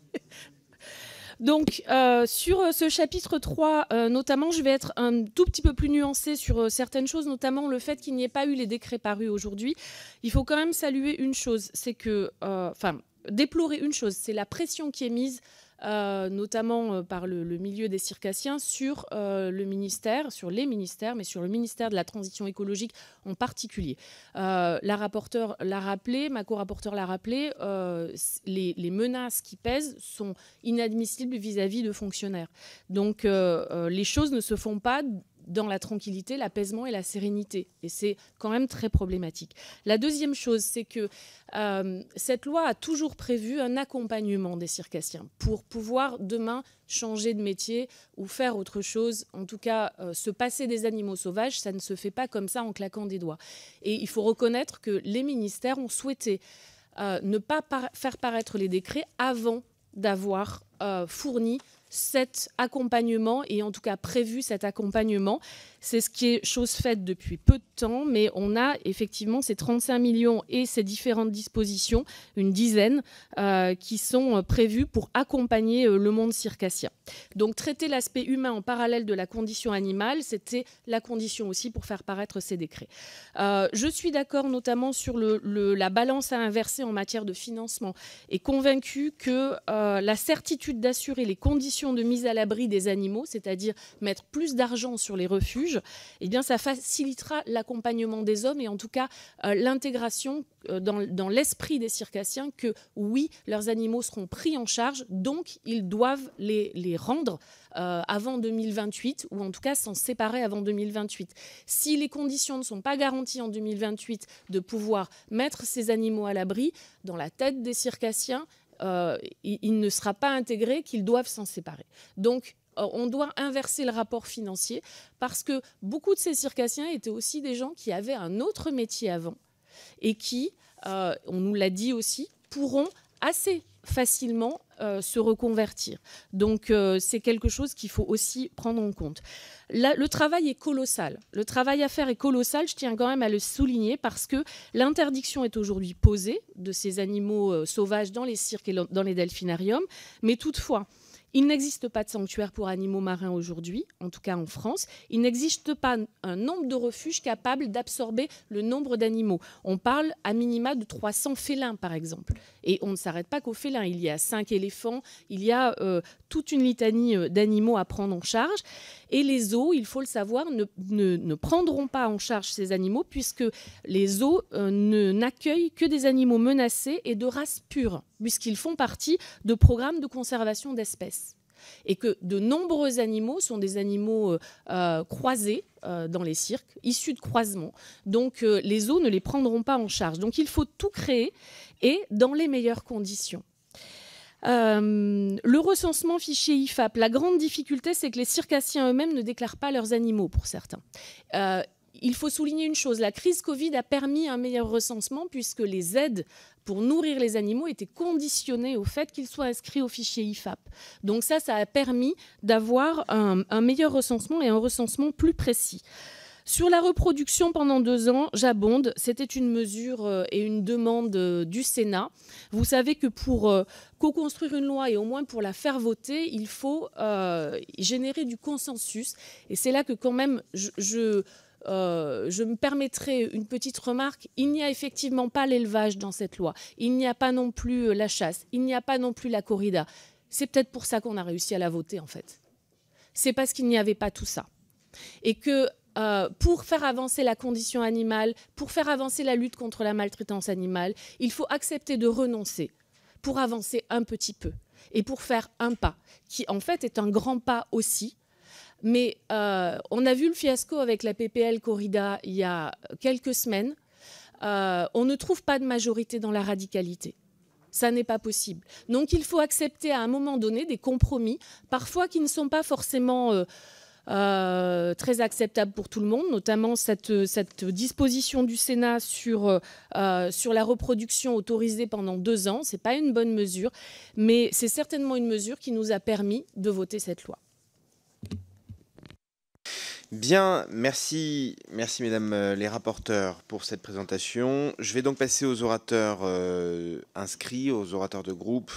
Donc, sur ce chapitre 3, notamment, je vais être un tout petit peu plus nuancée sur certaines choses, notamment le fait qu'il n'y ait pas eu les décrets parus aujourd'hui. Il faut quand même saluer une chose, c'est que, déplorer une chose, c'est la pression qui est mise notamment par le milieu des circassiens sur le ministère, sur les ministères, mais sur le ministère de la transition écologique en particulier. La rapporteure l'a rappelé, ma co-rapporteure l'a rappelé, les menaces qui pèsent sont inadmissibles vis-à-vis de fonctionnaires. Donc les choses ne se font pas dans la tranquillité, l'apaisement et la sérénité. Et c'est quand même très problématique. La deuxième chose, c'est que cette loi a toujours prévu un accompagnement des circassiens pour pouvoir demain changer de métier ou faire autre chose. En tout cas, se passer des animaux sauvages, ça ne se fait pas comme ça en claquant des doigts. Et il faut reconnaître que les ministères ont souhaité ne pas faire paraître les décrets avant d'avoir fourni cet accompagnement et en tout cas prévu cet accompagnement. C'est ce qui est chose faite depuis peu de temps, mais on a effectivement ces 35 millions et ces différentes dispositions, une dizaine, qui sont prévues pour accompagner le monde circassien. Donc traiter l'aspect humain en parallèle de la condition animale, c'était la condition aussi pour faire paraître ces décrets. Je suis d'accord notamment sur la balance à inverser en matière de financement et convaincue que la certitude d'assurer les conditions de mise à l'abri des animaux, c'est-à-dire mettre plus d'argent sur les refuges, eh bien, ça facilitera l'accompagnement des hommes et en tout cas l'intégration dans l'esprit des circassiens que oui, leurs animaux seront pris en charge, donc ils doivent les rendre avant 2028 ou en tout cas s'en séparer avant 2028. Si les conditions ne sont pas garanties en 2028 de pouvoir mettre ces animaux à l'abri, dans la tête des circassiens, il ne sera pas intégré qu'ils doivent s'en séparer. Donc, on doit inverser le rapport financier parce que beaucoup de ces circassiens étaient aussi des gens qui avaient un autre métier avant et qui, on nous l'a dit aussi, pourront assez facilement se reconvertir. Donc, c'est quelque chose qu'il faut aussi prendre en compte. Là, le travail est colossal. Le travail à faire est colossal, je tiens quand même à le souligner parce que l'interdiction est aujourd'hui posée de ces animaux sauvages dans les cirques et dans les delphinariums, mais toutefois, il n'existe pas de sanctuaire pour animaux marins aujourd'hui, en tout cas en France. Il n'existe pas un nombre de refuges capable d'absorber le nombre d'animaux. On parle à minima de 300 félins, par exemple. Et on ne s'arrête pas qu'aux félins. Il y a 5 éléphants, il y a toute une litanie d'animaux à prendre en charge. Et les zoos, il faut le savoir, ne prendront pas en charge ces animaux puisque les zoos n'accueillent que des animaux menacés et de race pure, puisqu'ils font partie de programmes de conservation d'espèces. et que de nombreux animaux sont des animaux croisés dans les cirques, issus de croisements. Donc les zoos ne les prendront pas en charge. Donc il faut tout créer et dans les meilleures conditions. Le recensement fichier IFAP, la grande difficulté, c'est que les circassiens eux-mêmes ne déclarent pas leurs animaux pour certains. Il faut souligner une chose, la crise Covid a permis un meilleur recensement puisque les aides pour nourrir les animaux étaient conditionnées au fait qu'ils soient inscrits au fichier IFAP. Donc ça a permis d'avoir un meilleur recensement et un recensement plus précis. Sur la reproduction pendant 2 ans, j'abonde. C'était une mesure et une demande du Sénat. Vous savez que pour co-construire une loi et au moins pour la faire voter, il faut générer du consensus. Et c'est là que quand même je me permettrai une petite remarque. Il n'y a effectivement pas l'élevage dans cette loi. Il n'y a pas non plus la chasse. Il n'y a pas non plus la corrida. C'est peut-être pour ça qu'on a réussi à la voter, en fait. C'est parce qu'il n'y avait pas tout ça. Et que pour faire avancer la condition animale, pour faire avancer la lutte contre la maltraitance animale, il faut accepter de renoncer pour avancer un petit peu et pour faire un pas, qui en fait est un grand pas aussi. Mais on a vu le fiasco avec la PPL Corrida il y a quelques semaines. On ne trouve pas de majorité dans la radicalité. Ça n'est pas possible. Donc il faut accepter à un moment donné des compromis, parfois qui ne sont pas forcément très acceptables pour tout le monde, notamment cette disposition du Sénat sur la reproduction autorisée pendant 2 ans. Ce n'est pas une bonne mesure, mais c'est certainement une mesure qui nous a permis de voter cette loi. Bien, merci mesdames les rapporteurs pour cette présentation. Je vais donc passer aux orateurs inscrits, aux orateurs de groupe.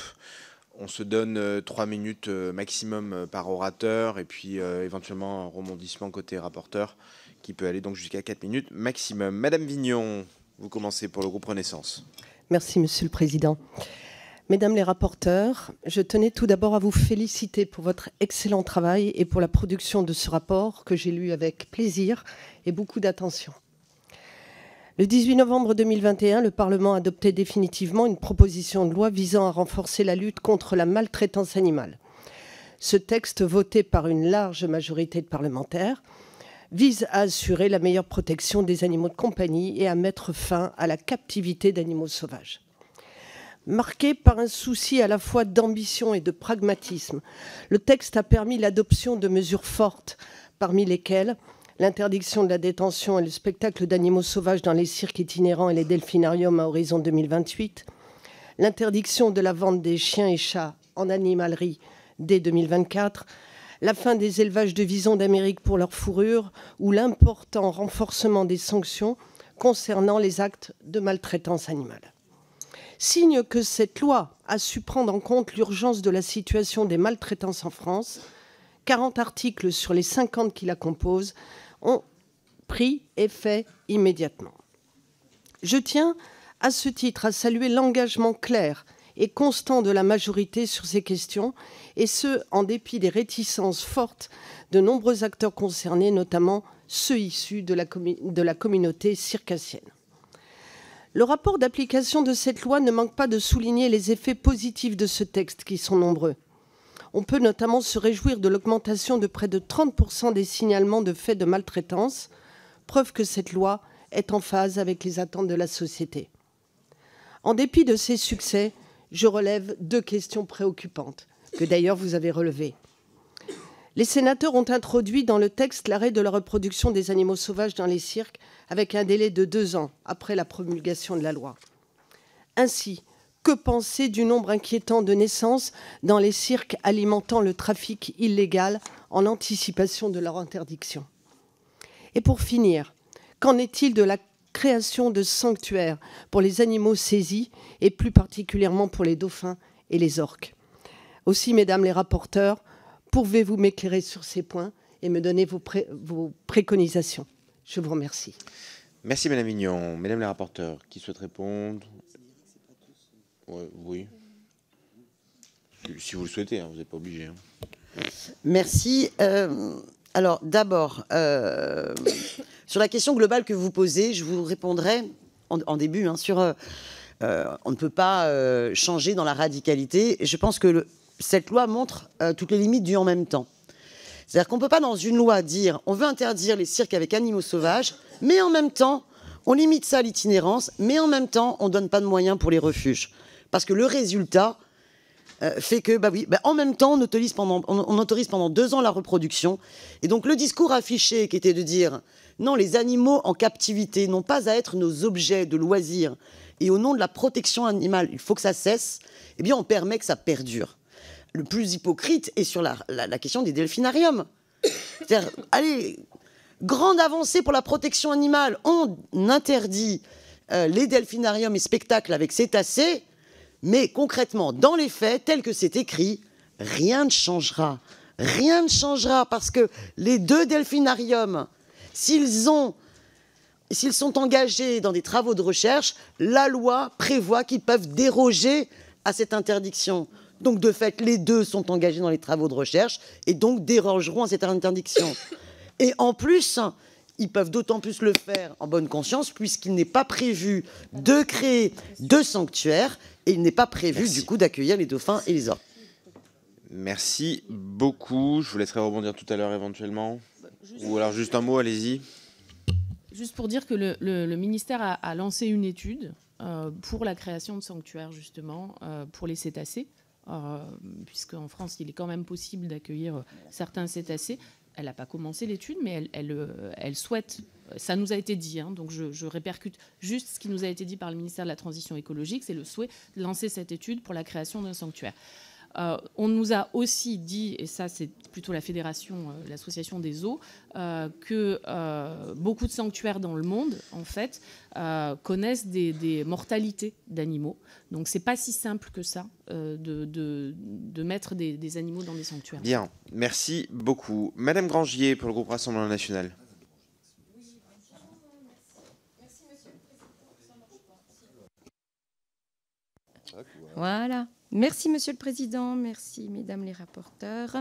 On se donne 3 minutes maximum par orateur et puis éventuellement un rebondissement côté rapporteur qui peut aller donc jusqu'à 4 minutes maximum. Madame Vignon, vous commencez pour le groupe Renaissance. Merci Monsieur le Président. Mesdames les rapporteurs, je tenais tout d'abord à vous féliciter pour votre excellent travail et pour la production de ce rapport que j'ai lu avec plaisir et beaucoup d'attention. Le 18 novembre 2021, le Parlement a adopté définitivement une proposition de loi visant à renforcer la lutte contre la maltraitance animale. Ce texte, voté par une large majorité de parlementaires, vise à assurer la meilleure protection des animaux de compagnie et à mettre fin à la captivité d'animaux sauvages. Marqué par un souci à la fois d'ambition et de pragmatisme, le texte a permis l'adoption de mesures fortes, parmi lesquelles l'interdiction de la détention et le spectacle d'animaux sauvages dans les cirques itinérants et les delphinariums à horizon 2028, l'interdiction de la vente des chiens et chats en animalerie dès 2024, la fin des élevages de visons d'Amérique pour leur fourrure ou l'important renforcement des sanctions concernant les actes de maltraitance animale. Signe que cette loi a su prendre en compte l'urgence de la situation des maltraitances en France, 40 articles sur les 50 qui la composent ont pris effet immédiatement. Je tiens à ce titre à saluer l'engagement clair et constant de la majorité sur ces questions, et ce, en dépit des réticences fortes de nombreux acteurs concernés, notamment ceux issus de la communauté circassienne. Le rapport d'application de cette loi ne manque pas de souligner les effets positifs de ce texte, qui sont nombreux. On peut notamment se réjouir de l'augmentation de près de 30% des signalements de faits de maltraitance, preuve que cette loi est en phase avec les attentes de la société. En dépit de ces succès, je relève 2 questions préoccupantes, que d'ailleurs vous avez relevées. Les sénateurs ont introduit dans le texte l'arrêt de la reproduction des animaux sauvages dans les cirques avec un délai de 2 ans après la promulgation de la loi. Ainsi, que penser du nombre inquiétant de naissances dans les cirques alimentant le trafic illégal en anticipation de leur interdiction? Et pour finir, qu'en est-il de la création de sanctuaires pour les animaux saisis et plus particulièrement pour les dauphins et les orques? Aussi, mesdames les rapporteurs, pouvez-vous m'éclairer sur ces points et me donner vos préconisations? Je vous remercie. Merci Madame Vignon. Mesdames les rapporteurs, qui souhaitent répondre? Oui. Si vous le souhaitez, hein, vous n'êtes pas obligé. Hein. Merci. Alors d'abord, sur la question globale que vous posez, je vous répondrai en début sur on ne peut pas changer dans la radicalité. Je pense que cette loi montre toutes les limites du en même temps. C'est-à-dire qu'on ne peut pas dans une loi dire on veut interdire les cirques avec animaux sauvages, mais en même temps, on limite ça à l'itinérance, mais en même temps, on ne donne pas de moyens pour les refuges. Parce que le résultat fait que, en même temps, on autorise pendant 2 ans la reproduction. Et donc le discours affiché qui était de dire non, les animaux en captivité n'ont pas à être nos objets de loisirs, et au nom de la protection animale, il faut que ça cesse, eh bien on permet que ça perdure. Le plus hypocrite est sur la question des delphinariums. C'est-à-dire, allez, grande avancée pour la protection animale, on interdit les delphinariums et spectacles avec cétacés, mais concrètement, dans les faits, tel que c'est écrit, rien ne changera. Rien ne changera parce que les 2 delphinariums, s'ils sont engagés dans des travaux de recherche, la loi prévoit qu'ils peuvent déroger à cette interdiction. Donc, de fait, les 2 sont engagés dans les travaux de recherche et donc dérogeront à cette interdiction. Et en plus, ils peuvent d'autant plus le faire en bonne conscience puisqu'il n'est pas prévu de créer 2 sanctuaires et il n'est pas prévu, du coup, d'accueillir les dauphins et les orques. Merci beaucoup. Je vous laisserai rebondir tout à l'heure éventuellement. Ou alors juste un mot, allez-y. Juste pour dire que le ministère a lancé une étude pour la création de sanctuaires, justement, pour les cétacés, puisqu'en France, il est quand même possible d'accueillir certains cétacés. Elle n'a pas commencé l'étude, mais elle souhaite, ça nous a été dit, hein, donc je répercute juste ce qui nous a été dit par le ministère de la Transition écologique, c'est le souhait de lancer cette étude pour la création d'un sanctuaire. On nous a aussi dit, et ça c'est plutôt la fédération, l'association des zoos, que beaucoup de sanctuaires dans le monde, en fait, connaissent des mortalités d'animaux. Donc c'est pas si simple que ça de mettre des animaux dans des sanctuaires. Bien, merci beaucoup. Madame Grangier pour le groupe Rassemblement National. Voilà. Merci, Monsieur le Président. Merci, Mesdames les rapporteurs.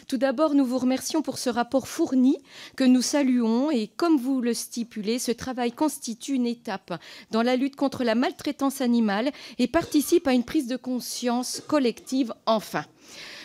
Tout d'abord, nous vous remercions pour ce rapport fourni que nous saluons. Et comme vous le stipulez, ce travail constitue une étape dans la lutte contre la maltraitance animale et participe à une prise de conscience collective, enfin.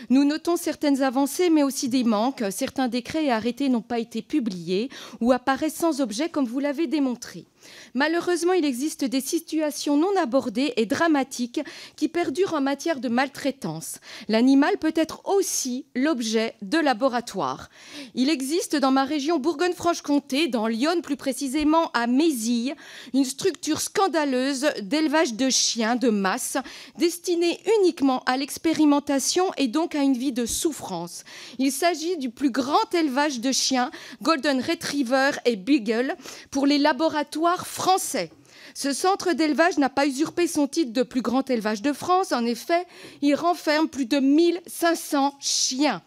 Nous notons certaines avancées, mais aussi des manques. Certains décrets et arrêtés n'ont pas été publiés ou apparaissent sans objet, comme vous l'avez démontré. Malheureusement, il existe des situations non abordées et dramatiques qui perdurent en matière de maltraitance. L'animal peut être aussi l'objet de laboratoires. Il existe dans ma région Bourgogne-Franche-Comté, dans l'Yonne plus précisément à Mézille, une structure scandaleuse d'élevage de chiens de masse destinée uniquement à l'expérimentation et donc à une vie de souffrance. Il s'agit du plus grand élevage de chiens, Golden Retriever et Beagle, pour les laboratoires français. Ce centre d'élevage n'a pas usurpé son titre de plus grand élevage de France. En effet, il renferme plus de 1500 chiens.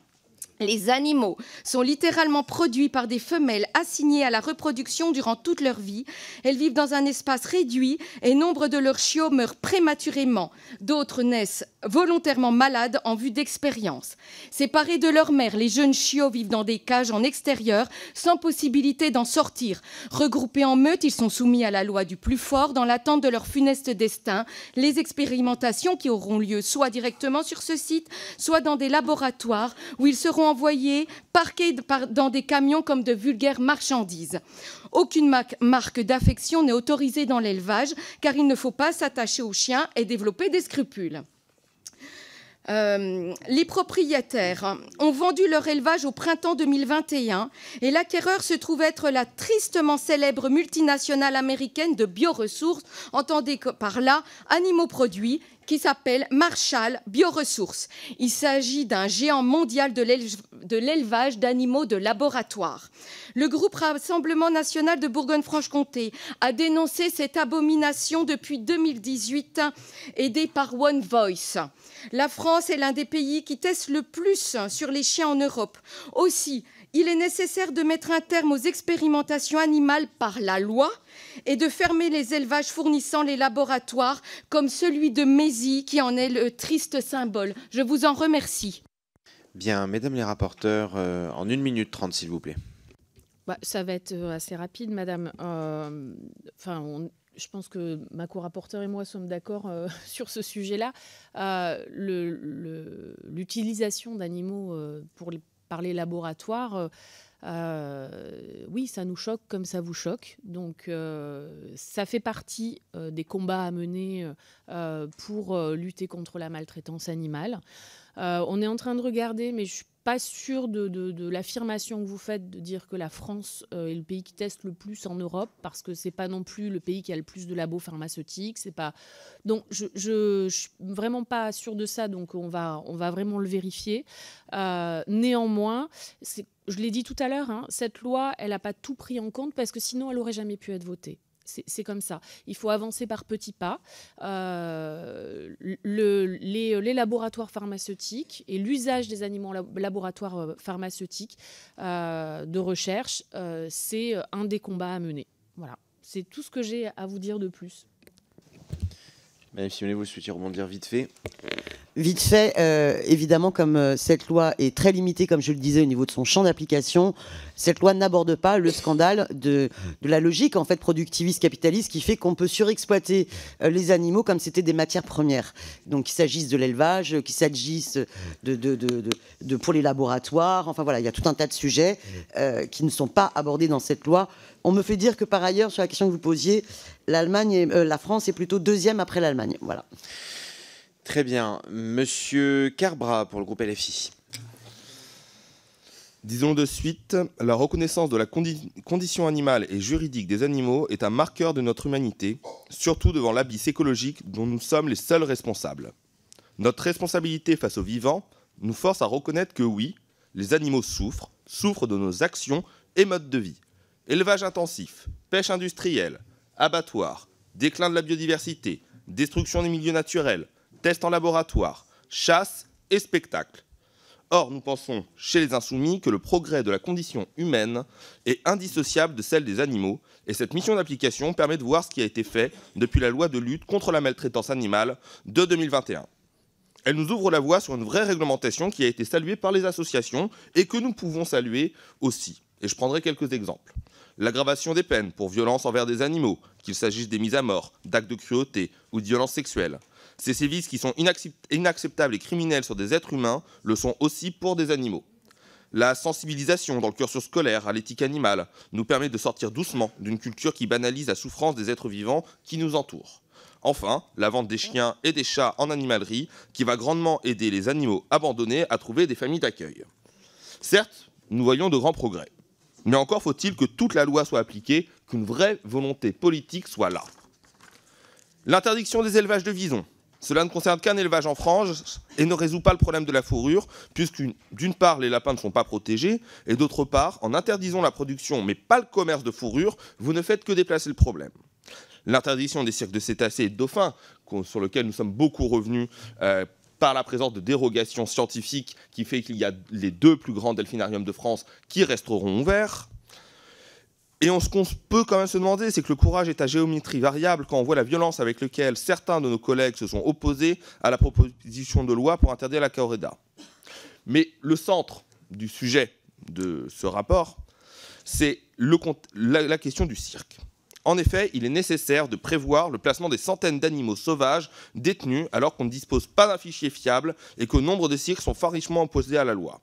Les animaux sont littéralement produits par des femelles assignées à la reproduction durant toute leur vie. Elles vivent dans un espace réduit et nombre de leurs chiots meurent prématurément. D'autres naissent volontairement malades en vue d'expérience. Séparés de leur mère, les jeunes chiots vivent dans des cages en extérieur sans possibilité d'en sortir. Regroupés en meute, ils sont soumis à la loi du plus fort dans l'attente de leur funeste destin. Les expérimentations qui auront lieu soit directement sur ce site, soit dans des laboratoires où ils seront envoyés, parqués dans des camions comme de vulgaires marchandises. Aucune marque d'affection n'est autorisée dans l'élevage car il ne faut pas s'attacher aux chiens et développer des scrupules. Les propriétaires ont vendu leur élevage au printemps 2021 et l'acquéreur se trouve être la tristement célèbre multinationale américaine de bioressources, entendez par là animaux produits, qui s'appelle Marshall Bioressources. Il s'agit d'un géant mondial de l'élevage d'animaux de laboratoire. Le groupe Rassemblement National de Bourgogne-Franche-Comté a dénoncé cette abomination depuis 2018, aidé par One Voice. La France est l'un des pays qui teste le plus sur les chiens en Europe. Aussi, il est nécessaire de mettre un terme aux expérimentations animales par la loi et de fermer les élevages fournissant les laboratoires comme celui de Mézille qui en est le triste symbole. Je vous en remercie. Bien, mesdames les rapporteurs, en 1 minute 30 s'il vous plaît. Ça va être assez rapide, madame. je pense que ma co-rapporteure et moi sommes d'accord sur ce sujet-là. L'utilisation d'animaux par les laboratoires, oui, ça nous choque comme ça vous choque. Donc, ça fait partie des combats à mener pour lutter contre la maltraitance animale. On est en train de regarder, mais je ne suis pas sûre de l'affirmation que vous faites de dire que la France est le pays qui teste le plus en Europe, parce que ce n'est pas non plus le pays qui a le plus de labos pharmaceutiques. C'est pas... Donc, je ne suis vraiment pas sûre de ça, donc on va vraiment le vérifier. Néanmoins, je l'ai dit tout à l'heure, hein, cette loi, elle n'a pas tout pris en compte, parce que sinon, elle n'aurait jamais pu être votée. C'est comme ça. Il faut avancer par petits pas. Les laboratoires pharmaceutiques et l'usage des animaux en laboratoire pharmaceutique de recherche, c'est un des combats à mener. Voilà. C'est tout ce que j'ai à vous dire de plus. Madame Simonet, vous souhaitez rebondir vite fait? Vite fait, évidemment, comme cette loi est très limitée, comme je le disais, au niveau de son champ d'application, cette loi n'aborde pas le scandale de la logique en fait productiviste capitaliste qui fait qu'on peut surexploiter les animaux comme c'était des matières premières. Donc qu'il s'agisse de l'élevage, qu'il s'agisse pour les laboratoires, enfin voilà, il y a tout un tas de sujets qui ne sont pas abordés dans cette loi. On me fait dire que par ailleurs, sur la question que vous posiez, la France est plutôt deuxième après l'Allemagne. Voilà. Très bien. Monsieur Carbra pour le groupe LFI. Disons de suite, la reconnaissance de la condition animale et juridique des animaux est un marqueur de notre humanité, surtout devant l'abysse écologique dont nous sommes les seuls responsables. Notre responsabilité face aux vivants nous force à reconnaître que oui, les animaux souffrent de nos actions et modes de vie. Élevage intensif, pêche industrielle, abattoirs, déclin de la biodiversité, destruction des milieux naturels, tests en laboratoire, chasse et spectacle. Or, nous pensons, chez les Insoumis, que le progrès de la condition humaine est indissociable de celle des animaux, et cette mission d'application permet de voir ce qui a été fait depuis la loi de lutte contre la maltraitance animale de 2021. Elle nous ouvre la voie sur une vraie réglementation qui a été saluée par les associations et que nous pouvons saluer aussi. Et je prendrai quelques exemples. L'aggravation des peines pour violences envers des animaux, qu'il s'agisse des mises à mort, d'actes de cruauté ou de violences sexuelles. Ces sévices qui sont inacceptables et criminels sur des êtres humains le sont aussi pour des animaux. La sensibilisation dans le cursus scolaire à l'éthique animale nous permet de sortir doucement d'une culture qui banalise la souffrance des êtres vivants qui nous entourent. Enfin, la vente des chiens et des chats en animalerie qui va grandement aider les animaux abandonnés à trouver des familles d'accueil. Certes, nous voyons de grands progrès. Mais encore faut-il que toute la loi soit appliquée, qu'une vraie volonté politique soit là. L'interdiction des élevages de visons. Cela ne concerne qu'un élevage en frange et ne résout pas le problème de la fourrure, puisque d'une part, les lapins ne sont pas protégés, et d'autre part, en interdisant la production, mais pas le commerce de fourrure, vous ne faites que déplacer le problème. L'interdiction des cirques de cétacés et de dauphins, sur lequel nous sommes beaucoup revenus par la présence de dérogations scientifiques qui fait qu'il y a les 2 plus grands delphinariums de France qui resteront ouverts. Et ce qu'on peut quand même se demander, c'est que le courage est à géométrie variable quand on voit la violence avec laquelle certains de nos collègues se sont opposés à la proposition de loi pour interdire la corrida. Mais le centre du sujet de ce rapport, c'est la question du cirque. En effet, il est nécessaire de prévoir le placement des centaines d'animaux sauvages détenus alors qu'on ne dispose pas d'un fichier fiable et que nombre de cirques sont farouchement opposés à la loi.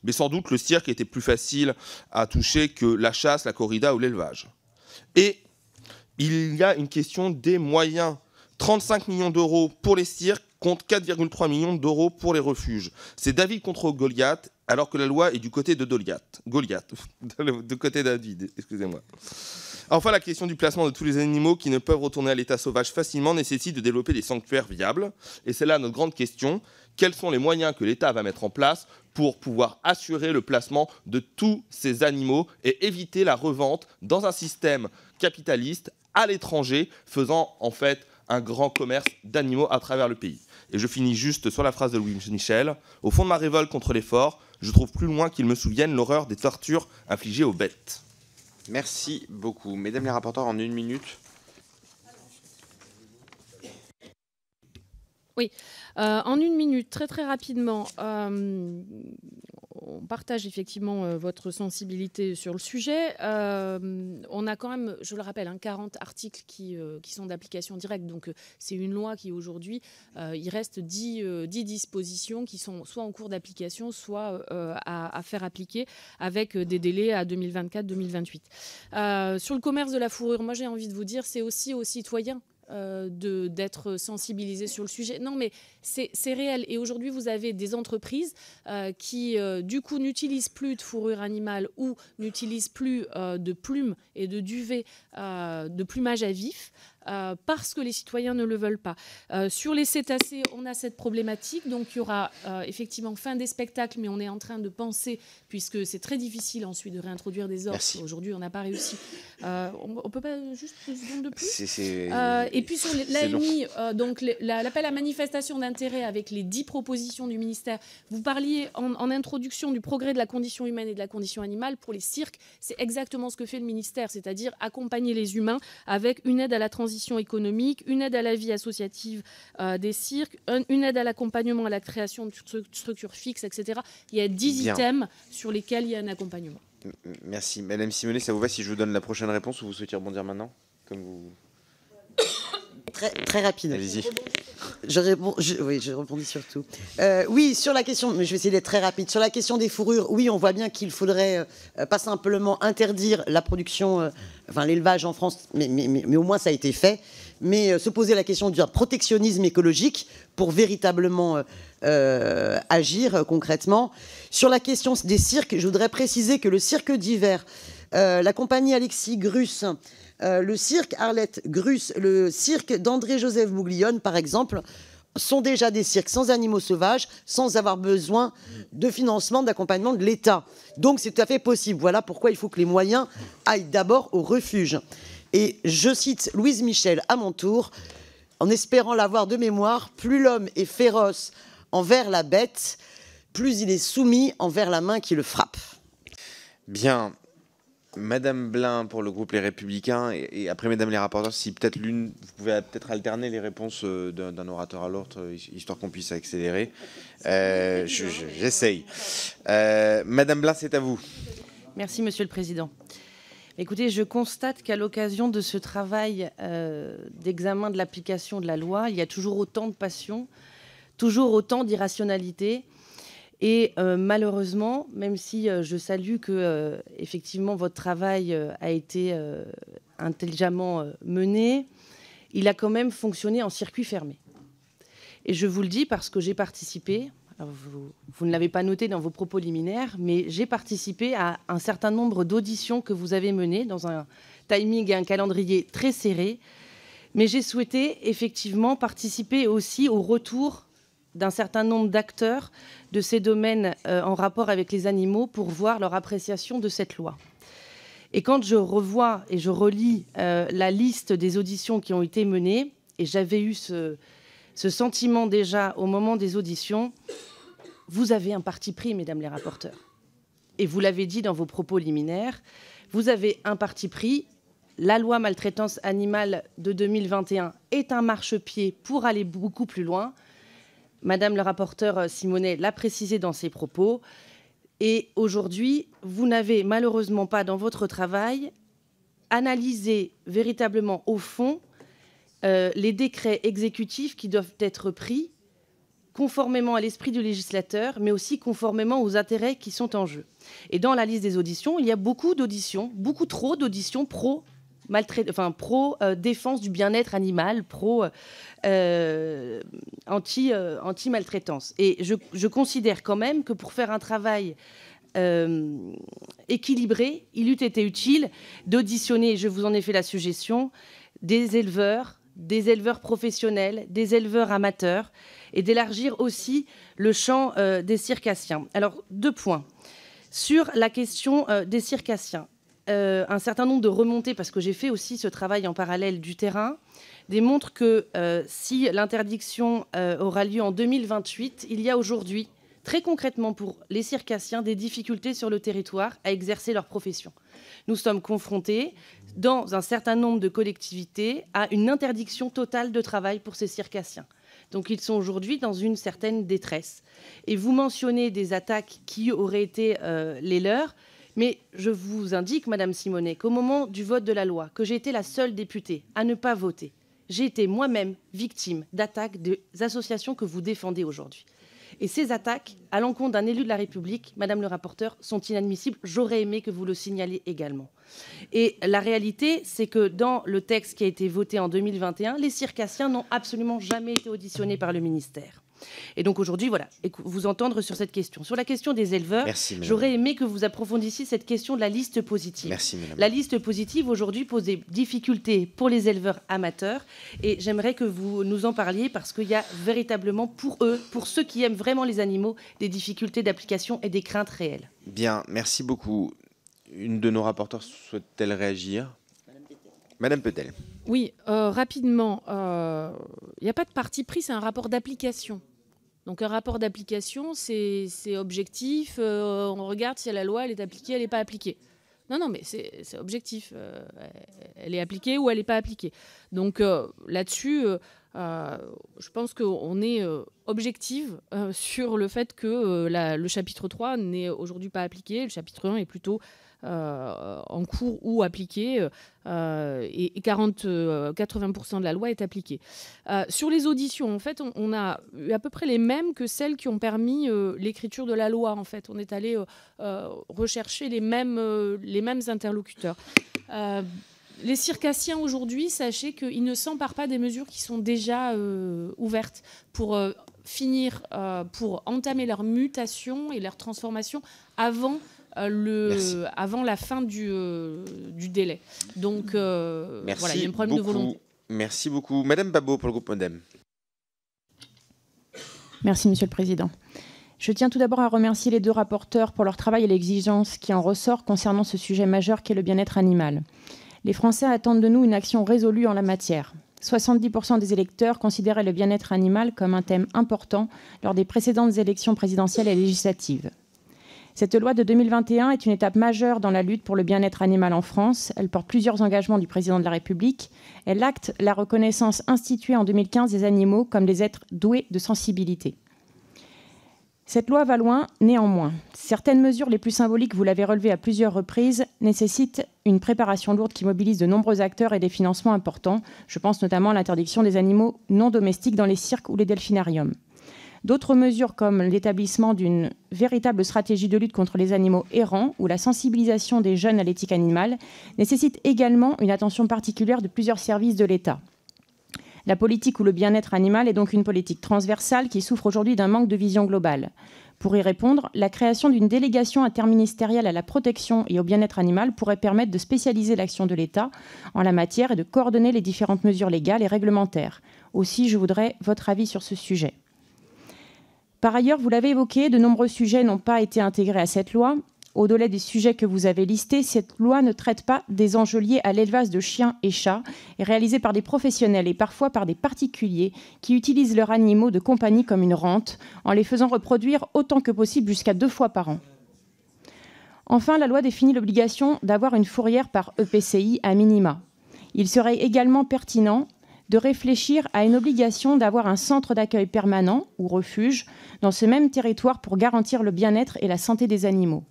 Mais sans doute, le cirque était plus facile à toucher que la chasse, la corrida ou l'élevage. Et il y a une question des moyens. 35 millions d'euros pour les cirques contre 4,3 millions d'euros pour les refuges. C'est David contre Goliath, alors que la loi est du côté de Goliath, du côté de David, excusez-moi. Enfin, la question du placement de tous les animaux qui ne peuvent retourner à l'état sauvage facilement nécessite de développer des sanctuaires viables. Et c'est là notre grande question. Quels sont les moyens que l'État va mettre en place pour pouvoir assurer le placement de tous ces animaux et éviter la revente dans un système capitaliste à l'étranger, faisant en fait un grand commerce d'animaux à travers le pays. Et je finis juste sur la phrase de Louis Michel. Au fond de ma révolte contre l'effort, je trouve plus loin qu'il me souvienne l'horreur des tortures infligées aux bêtes. Merci beaucoup. Mesdames les rapporteurs, en 1 minute. Oui, en 1 minute, très très rapidement. on partage effectivement votre sensibilité sur le sujet. On a quand même, je le rappelle, 40 articles qui sont d'application directe. Donc c'est une loi qui aujourd'hui, il reste 10 dispositions qui sont soit en cours d'application, soit à faire appliquer avec des délais à 2024-2028. Sur le commerce de la fourrure, moi j'ai envie de vous dire, c'est aussi aux citoyens d'être sensibilisés sur le sujet. Non, mais c'est réel. Et aujourd'hui, vous avez des entreprises qui, du coup, n'utilisent plus de fourrure animale ou n'utilisent plus de plumes et de duvet de plumage à vif parce que les citoyens ne le veulent pas. Sur les cétacés, on a cette problématique. Donc, il y aura effectivement fin des spectacles, mais on est en train de penser, puisque c'est très difficile ensuite de réintroduire des orques. Aujourd'hui, on n'a pas réussi. On ne peut pas juste une seconde de plus Et puis sur l'AMI, donc l'appel à manifestation d'intérêt avec les 10 propositions du ministère. Vous parliez en introduction du progrès de la condition humaine et de la condition animale. Pour les cirques, c'est exactement ce que fait le ministère, c'est-à-dire accompagner les humains avec une aide à la transition économique, une aide à la vie associative des cirques, une aide à l'accompagnement, à la création de structures fixes, etc. Il y a 10 items sur lesquels il y a un accompagnement. Merci. Madame Simonet, ça vous va si je vous donne la prochaine réponse ou vous souhaitez rebondir maintenant comme vous... Très rapide. Allez-y. Je répondis surtout. Oui, sur la question, mais je vais essayer d'être très rapide. Sur la question des fourrures, oui, on voit bien qu'il faudrait pas simplement interdire la production, l'élevage en France, mais au moins ça a été fait, mais se poser la question du protectionnisme écologique pour véritablement agir concrètement. Sur la question des cirques, je voudrais préciser que le cirque d'hiver, la compagnie Alexis Grus, le cirque Arlette Grus, le cirque d'André-Joseph Bouglione, par exemple, sont déjà des cirques sans animaux sauvages, sans avoir besoin de financement, d'accompagnement de l'État. Donc c'est tout à fait possible. Voilà pourquoi il faut que les moyens aillent d'abord au refuge. Et je cite Louise Michel à mon tour, en espérant l'avoir de mémoire, plus l'homme est féroce envers la bête, plus il est soumis envers la main qui le frappe. Bien. Madame Blin pour le groupe Les Républicains et après Mesdames les rapporteurs, si peut-être l'une, vous pouvez peut-être alterner les réponses d'un orateur à l'autre, histoire qu'on puisse accélérer. J'essaye. Madame Blin, c'est à vous. Merci Monsieur le Président. Écoutez, je constate qu'à l'occasion de ce travail d'examen de l'application de la loi, il y a toujours autant de passion, toujours autant d'irrationalité. Et malheureusement, même si je salue que effectivement votre travail a été intelligemment mené, il a quand même fonctionné en circuit fermé. Et je vous le dis parce que j'ai participé, alors vous ne l'avez pas noté dans vos propos liminaires, mais j'ai participé à un certain nombre d'auditions que vous avez menées dans un timing et un calendrier très serré. Mais j'ai souhaité effectivement participer aussi au retour d'un certain nombre d'acteurs de ces domaines en rapport avec les animaux pour voir leur appréciation de cette loi. Et quand je revois et je relis la liste des auditions qui ont été menées, et j'avais eu ce sentiment déjà au moment des auditions, vous avez un parti pris, mesdames les rapporteurs. Et vous l'avez dit dans vos propos liminaires, vous avez un parti pris. La loi maltraitance animale de 2021 est un marchepied pour aller beaucoup plus loin. Madame le rapporteur Simonet l'a précisé dans ses propos. Et aujourd'hui, vous n'avez malheureusement pas, dans votre travail, analysé véritablement au fond les décrets exécutifs qui doivent être pris conformément à l'esprit du législateur, mais aussi conformément aux intérêts qui sont en jeu. Et dans la liste des auditions, il y a beaucoup d'auditions, beaucoup trop d'auditions pro-défense du bien-être animal, anti-maltraitance. Et je considère quand même que pour faire un travail équilibré, il eût été utile d'auditionner, je vous en ai fait la suggestion, des éleveurs professionnels, des éleveurs amateurs, et d'élargir aussi le champ des circassiens. Alors, 2 points. Sur la question des circassiens, un certain nombre de remontées, parce que j'ai fait aussi ce travail en parallèle du terrain, démontrent que si l'interdiction aura lieu en 2028, il y a aujourd'hui, très concrètement pour les circassiens, des difficultés sur le territoire à exercer leur profession. Nous sommes confrontés, dans un certain nombre de collectivités, à une interdiction totale de travail pour ces circassiens. Donc ils sont aujourd'hui dans une certaine détresse. Et vous mentionnez des attaques qui auraient été les leurs, mais je vous indique, Madame Simonet, qu'au moment du vote de la loi, que j'ai été la seule députée à ne pas voter, j'ai été moi-même victime d'attaques des associations que vous défendez aujourd'hui. Et ces attaques à l'encontre d'un élu de la République, Madame le rapporteur, sont inadmissibles. J'aurais aimé que vous le signaliez également. Et la réalité, c'est que dans le texte qui a été voté en 2021, les circassiens n'ont absolument jamais été auditionnés par le ministère. Et donc aujourd'hui, voilà, vous entendre sur cette question. Sur la question des éleveurs, j'aurais aimé que vous approfondissiez cette question de la liste positive. Merci, madame. La liste positive, aujourd'hui, pose des difficultés pour les éleveurs amateurs. Et j'aimerais que vous nous en parliez parce qu'il y a véritablement pour eux, pour ceux qui aiment vraiment les animaux, des difficultés d'application et des craintes réelles. Bien, merci beaucoup. Une de nos rapporteurs souhaite-t-elle réagir? Madame Petel. Oui, rapidement, il n'y a pas de parti pris, c'est un rapport d'application. Donc un rapport d'application, c'est objectif, on regarde si la loi elle est appliquée, elle n'est pas appliquée. Non, non, mais c'est objectif, elle est appliquée ou elle n'est pas appliquée. Donc là-dessus, je pense qu'on est objective sur le fait que le chapitre 3 n'est aujourd'hui pas appliqué, le chapitre 1 est plutôt en cours ou appliqué, et 80% de la loi est appliquée. Sur les auditions, en fait, on a eu à peu près les mêmes que celles qui ont permis l'écriture de la loi. En fait, on est allé rechercher les mêmes interlocuteurs. Les circassiens aujourd'hui, sachez qu'ils ne s'emparent pas des mesures qui sont déjà ouvertes pour pour entamer leur mutation et leur transformation avant la fin du délai. Donc voilà, il y a un problème de volonté. Merci beaucoup. Madame Babot pour le groupe Modem. Merci Monsieur le Président. Je tiens tout d'abord à remercier les deux rapporteurs pour leur travail et l'exigence qui en ressort concernant ce sujet majeur qu'est le bien-être animal. Les Français attendent de nous une action résolue en la matière. 70% des électeurs considéraient le bien-être animal comme un thème important lors des précédentes élections présidentielles et législatives. Cette loi de 2021 est une étape majeure dans la lutte pour le bien-être animal en France. Elle porte plusieurs engagements du président de la République. Elle acte la reconnaissance instituée en 2015 des animaux comme des êtres doués de sensibilité. Cette loi va loin, néanmoins. Certaines mesures les plus symboliques, vous l'avez relevé à plusieurs reprises, nécessitent une préparation lourde qui mobilise de nombreux acteurs et des financements importants. Je pense notamment à l'interdiction des animaux non domestiques dans les cirques ou les delphinariums. D'autres mesures comme l'établissement d'une véritable stratégie de lutte contre les animaux errants ou la sensibilisation des jeunes à l'éthique animale nécessitent également une attention particulière de plusieurs services de l'État. La politique ou le bien-être animal est donc une politique transversale qui souffre aujourd'hui d'un manque de vision globale. Pour y répondre, la création d'une délégation interministérielle à la protection et au bien-être animal pourrait permettre de spécialiser l'action de l'État en la matière et de coordonner les différentes mesures légales et réglementaires. Aussi, je voudrais votre avis sur ce sujet. Par ailleurs, vous l'avez évoqué, de nombreux sujets n'ont pas été intégrés à cette loi. Au-delà des sujets que vous avez listés, cette loi ne traite pas des enjeux liés à l'élevage de chiens et chats, et réalisés par des professionnels et parfois par des particuliers qui utilisent leurs animaux de compagnie comme une rente, en les faisant reproduire autant que possible jusqu'à 2 fois par an. Enfin, la loi définit l'obligation d'avoir une fourrière par EPCI à minima. Il serait également pertinent de réfléchir à une obligation d'avoir un centre d'accueil permanent ou refuge dans ce même territoire pour garantir le bien-être et la santé des animaux.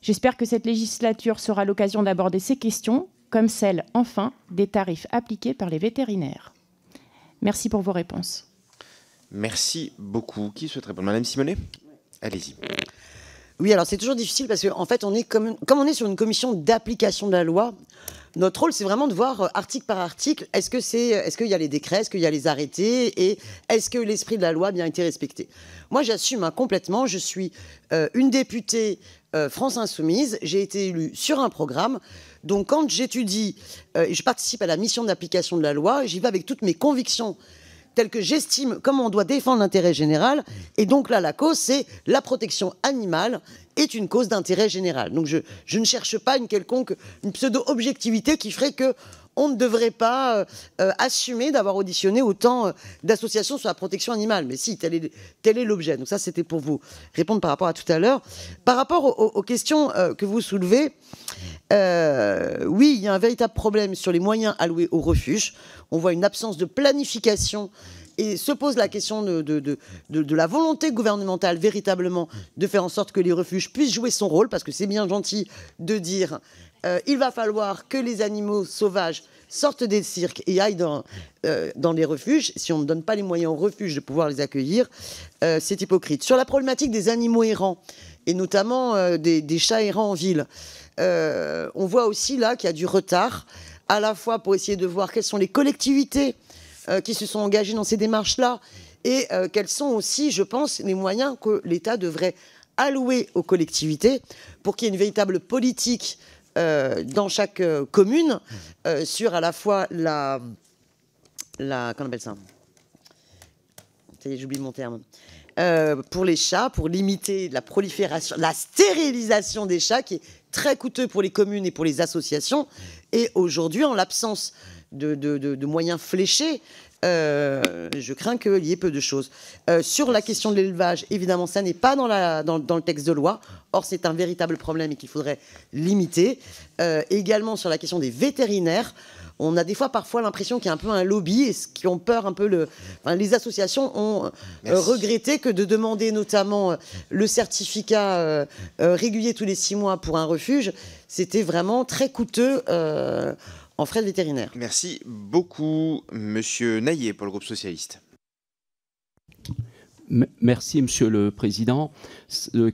J'espère que cette législature sera l'occasion d'aborder ces questions, comme celle, enfin, des tarifs appliqués par les vétérinaires. Merci pour vos réponses. Merci beaucoup. Qui souhaite répondre? Madame Simonet? Allez-y. Oui, alors c'est toujours difficile parce qu'en fait, comme on est sur une commission d'application de la loi, notre rôle, c'est vraiment de voir article par article, est-ce qu'il y a les décrets, est-ce qu'il y a les arrêtés, et est-ce que l'esprit de la loi a bien été respecté. Moi, j'assume complètement, je suis une députée France Insoumise, j'ai été élue sur un programme, donc quand j'étudie et je participe à la mission d'application de la loi, j'y vais avec toutes mes convictions telles que j'estime comment on doit défendre l'intérêt général, et donc là, la cause, c'est la protection animale est une cause d'intérêt général. Donc je ne cherche pas une pseudo-objectivité qui ferait que on ne devrait pas assumer d'avoir auditionné autant d'associations sur la protection animale. Mais si, tel est l'objet. Donc ça, c'était pour vous répondre par rapport à tout à l'heure. Par rapport aux questions que vous soulevez, oui, il y a un véritable problème sur les moyens alloués aux refuges. On voit une absence de planification Et se pose la question de la volonté gouvernementale véritablement de faire en sorte que les refuges puissent jouer son rôle, parce que c'est bien gentil de dire il va falloir que les animaux sauvages sortent des cirques et aillent dans les refuges. Si on ne donne pas les moyens aux refuges de pouvoir les accueillir, c'est hypocrite. Sur la problématique des animaux errants, et notamment des chats errants en ville, on voit aussi là qu'il y a du retard, à la fois pour essayer de voir quelles sont les collectivités qui se sont engagées dans ces démarches-là, et quels sont aussi, je pense, les moyens que l'État devrait allouer aux collectivités pour qu'il y ait une véritable politique dans chaque commune sur à la fois la qu'on appelle ça, ça y est, j'oublie mon terme, pour les chats, pour limiter la prolifération, la stérilisation des chats, qui est très coûteux pour les communes et pour les associations. Et aujourd'hui, en l'absence de moyens fléchés, je crains qu'il y ait peu de choses. Sur la question de l'élevage, évidemment, ça n'est pas dans le texte de loi. Or, c'est un véritable problème et qu'il faudrait limiter. Également, sur la question des vétérinaires, on a des fois, parfois, l'impression qu'il y a un peu un lobby et qui ont peur un peu. Les associations ont regretté que de demander notamment le certificat régulier tous les 6 mois pour un refuge, c'était vraiment très coûteux en frais de vétérinaire. Merci beaucoup, Monsieur Naillet, pour le groupe socialiste. Merci, Monsieur le Président.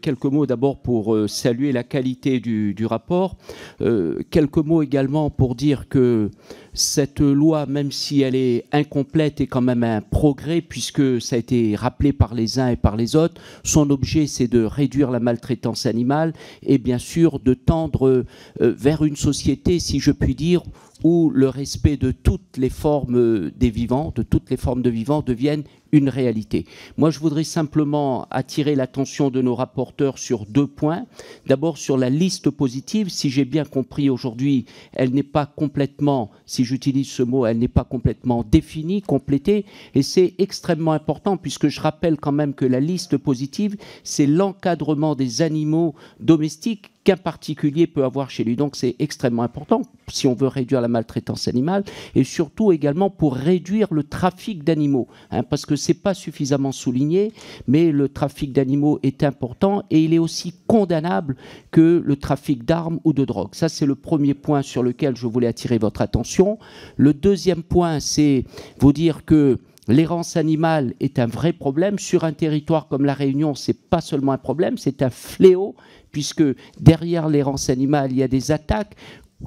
Quelques mots d'abord pour saluer la qualité du rapport. Quelques mots également pour dire que cette loi, même si elle est incomplète, est quand même un progrès, puisque ça a été rappelé par les uns et par les autres. Son objet, c'est de réduire la maltraitance animale et bien sûr de tendre vers une société, si je puis dire, où le respect de toutes les formes des vivants, de toutes les formes de vivants deviennent une réalité. Moi, je voudrais simplement attirer l'attention de nos rapporteurs sur 2 points. D'abord, sur la liste positive, si j'ai bien compris aujourd'hui, elle n'est pas complètement, si j'utilise ce mot, elle n'est pas complètement définie, complétée, et c'est extrêmement important, puisque je rappelle quand même que la liste positive, c'est l'encadrement des animaux domestiques qu'un particulier peut avoir chez lui. Donc c'est extrêmement important si on veut réduire la maltraitance animale et surtout également pour réduire le trafic d'animaux, parce que c'est pas suffisamment souligné, mais le trafic d'animaux est important et il est aussi condamnable que le trafic d'armes ou de drogue. Ça, c'est le premier point sur lequel je voulais attirer votre attention. Le deuxième point, c'est vous dire que l'errance animale est un vrai problème. Sur un territoire comme La Réunion, ce n'est pas seulement un problème, c'est un fléau, puisque derrière l'errance animale, il y a des attaques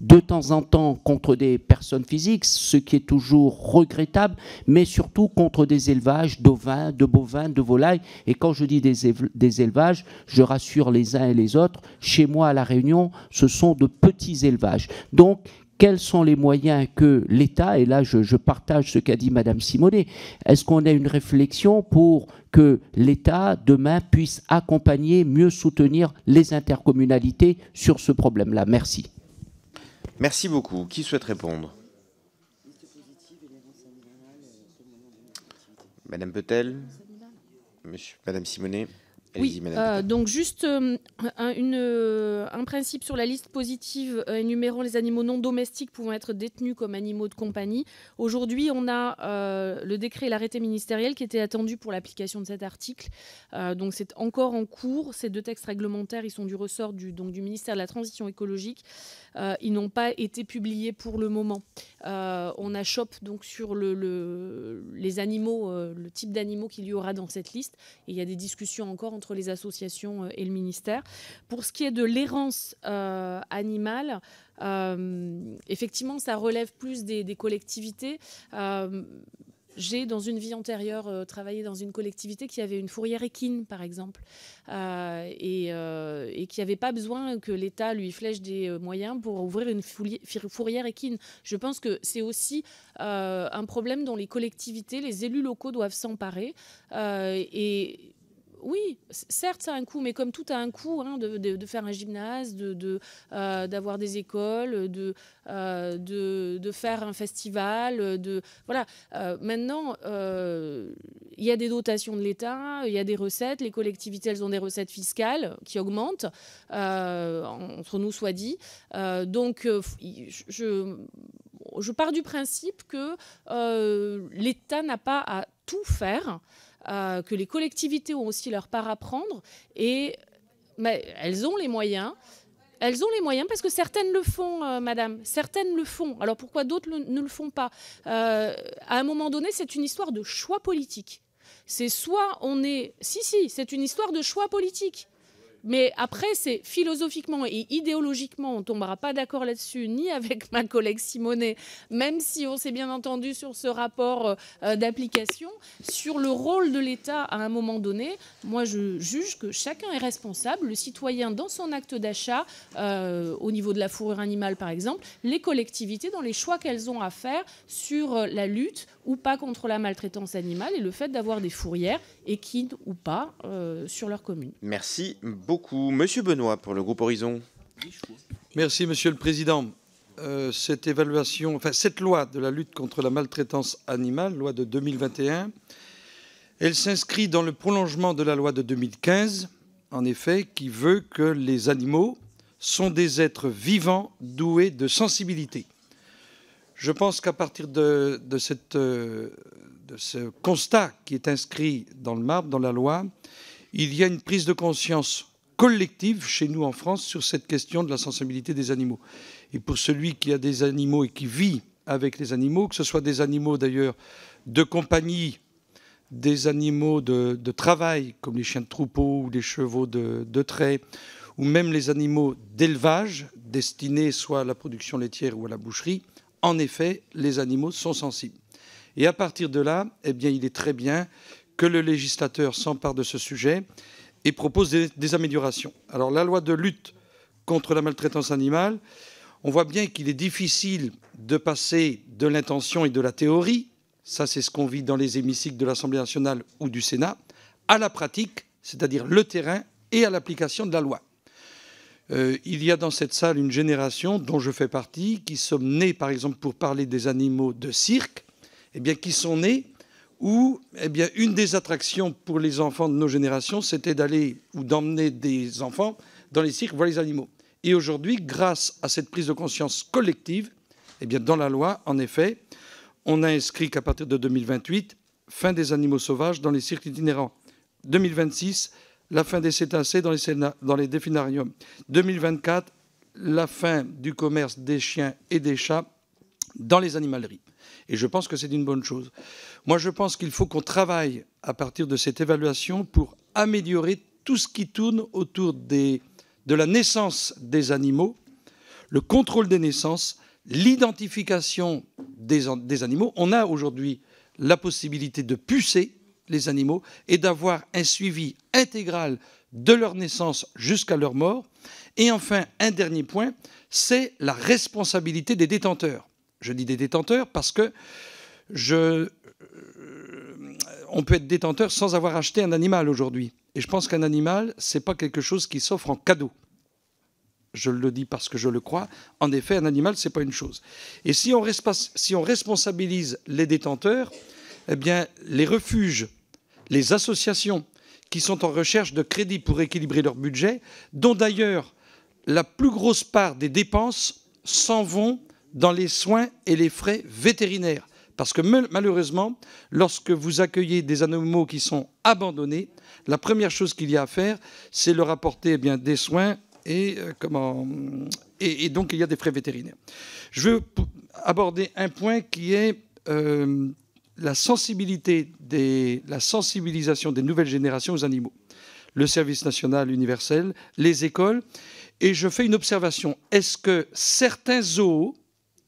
de temps en temps contre des personnes physiques, ce qui est toujours regrettable, mais surtout contre des élevages d'ovins, de bovins, de volailles. Et quand je dis des élevages, je rassure les uns et les autres, chez moi à La Réunion, ce sont de petits élevages. Donc, quels sont les moyens que l'État, et là je partage ce qu'a dit Madame Simonet, est-ce qu'on a une réflexion pour que l'État demain puisse accompagner, mieux soutenir les intercommunalités sur ce problème-là? Merci. Merci beaucoup. Qui souhaite répondre? Madame Petel, Madame Simonet. Oui, donc juste un principe sur la liste positive énumérant les animaux non domestiques pouvant être détenus comme animaux de compagnie. Aujourd'hui, on a le décret et l'arrêté ministériel qui étaient attendus pour l'application de cet article. Donc c'est encore en cours. Ces 2 textes réglementaires, ils sont du ressort du ministère de la Transition écologique. Ils n'ont pas été publiés pour le moment. On achoppe donc sur les animaux, le type d'animaux qu'il y aura dans cette liste. Et il y a des discussions encore entre les associations et le ministère. Pour ce qui est de l'errance animale, effectivement, ça relève plus des collectivités. J'ai, dans une vie antérieure, travaillé dans une collectivité qui avait une fourrière équine, par exemple, et qui n'avait pas besoin que l'État lui flèche des moyens pour ouvrir une fourrière équine. Je pense que c'est aussi un problème dont les collectivités, les élus locaux doivent s'emparer. Et oui, certes, ça a un coût, mais comme tout a un coût, de faire un gymnase, d'avoir des écoles, de faire un festival, voilà. Maintenant, il y a des dotations de l'État, il y a des recettes, les collectivités, elles ont des recettes fiscales qui augmentent, entre nous soit dit. Donc, je pars du principe que l'État n'a pas à tout faire, que les collectivités ont aussi leur part à prendre, et elles ont les moyens. Elles ont les moyens parce que certaines le font, madame. Certaines le font. Alors pourquoi d'autres ne le font pas? À un moment donné, c'est une histoire de choix politique. C'est soit on est... Si, c'est une histoire de choix politique. Mais après, c'est philosophiquement et idéologiquement, on ne tombera pas d'accord là-dessus, ni avec ma collègue Simonet, même si on s'est bien entendu sur ce rapport d'application, sur le rôle de l'État à un moment donné. Moi, je juge que chacun est responsable, le citoyen dans son acte d'achat, au niveau de la fourrure animale par exemple, les collectivités dans les choix qu'elles ont à faire sur la lutte ou pas contre la maltraitance animale et le fait d'avoir des fourrières équines ou pas sur leur commune. Merci beaucoup. Monsieur Benoît pour le groupe Horizon. Merci Monsieur le Président. Cette loi de la lutte contre la maltraitance animale, loi de 2021, elle s'inscrit dans le prolongement de la loi de 2015, en effet, qui veut que les animaux sont des êtres vivants doués de sensibilité. Je pense qu'à partir de ce constat qui est inscrit dans le marbre, dans la loi, il y a une prise de conscience collective chez nous en France sur cette question de la sensibilité des animaux. Et pour celui qui a des animaux et qui vit avec les animaux, que ce soit des animaux d'ailleurs de compagnie, des animaux de travail comme les chiens de troupeau ou les chevaux de trait, ou même les animaux d'élevage destinés soit à la production laitière ou à la boucherie, en effet, les animaux sont sensibles. Et à partir de là, eh bien, il est très bien que le législateur s'empare de ce sujet et propose des améliorations. Alors la loi de lutte contre la maltraitance animale, on voit bien qu'il est difficile de passer de l'intention et de la théorie, ça c'est ce qu'on vit dans les hémicycles de l'Assemblée nationale ou du Sénat, à la pratique, c'est-à-dire le terrain et à l'application de la loi. Il y a dans cette salle une génération dont je fais partie, qui sommes nés par exemple pour parler des animaux de cirque, eh bien, qui sont nés où une des attractions pour les enfants de nos générations, c'était d'aller ou d'emmener des enfants dans les cirques voir les animaux. Et aujourd'hui, grâce à cette prise de conscience collective, dans la loi, en effet, on a inscrit qu'à partir de 2028, fin des animaux sauvages dans les cirques itinérants. 2026, la fin des cétacés dans les delphinariums. 2024, la fin du commerce des chiens et des chats dans les animaleries. Et je pense que c'est une bonne chose. Moi, je pense qu'il faut qu'on travaille à partir de cette évaluation pour améliorer tout ce qui tourne autour de la naissance des animaux, le contrôle des naissances, l'identification des animaux. On a aujourd'hui la possibilité de pucer les animaux et d'avoir un suivi intégral de leur naissance jusqu'à leur mort. Et enfin, un dernier point, c'est la responsabilité des détenteurs. Je dis des détenteurs parce que on peut être détenteur sans avoir acheté un animal aujourd'hui. Et je pense qu'un animal, ce n'est pas quelque chose qui s'offre en cadeau. Je le dis parce que je le crois. En effet, un animal, ce n'est pas une chose. Et si on responsabilise les détenteurs, eh bien, les refuges, les associations qui sont en recherche de crédits pour équilibrer leur budget, dont d'ailleurs la plus grosse part des dépenses s'en vont dans les soins et les frais vétérinaires. Parce que malheureusement, lorsque vous accueillez des animaux qui sont abandonnés, la première chose qu'il y a à faire, c'est leur apporter des soins et donc il y a des frais vétérinaires. Je veux aborder un point qui est la sensibilisation des nouvelles générations aux animaux. Le service national universel, les écoles. Et je fais une observation. Est-ce que certains zoos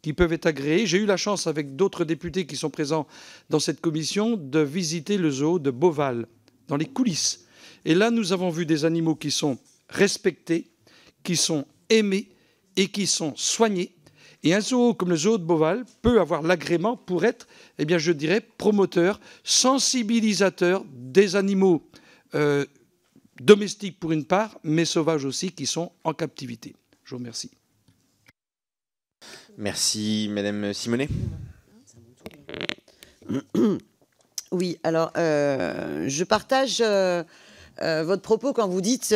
qui peuvent être agréés. J'ai eu la chance, avec d'autres députés qui sont présents dans cette commission, de visiter le zoo de Beauval, dans les coulisses. Et là, nous avons vu des animaux qui sont respectés, qui sont aimés et qui sont soignés. Et un zoo comme le zoo de Beauval peut avoir l'agrément pour être, je dirais, promoteur, sensibilisateur des animaux domestiques pour une part, mais sauvages aussi, qui sont en captivité. Je vous remercie. Merci, Madame Simonet. Oui, alors, je partage votre propos quand vous dites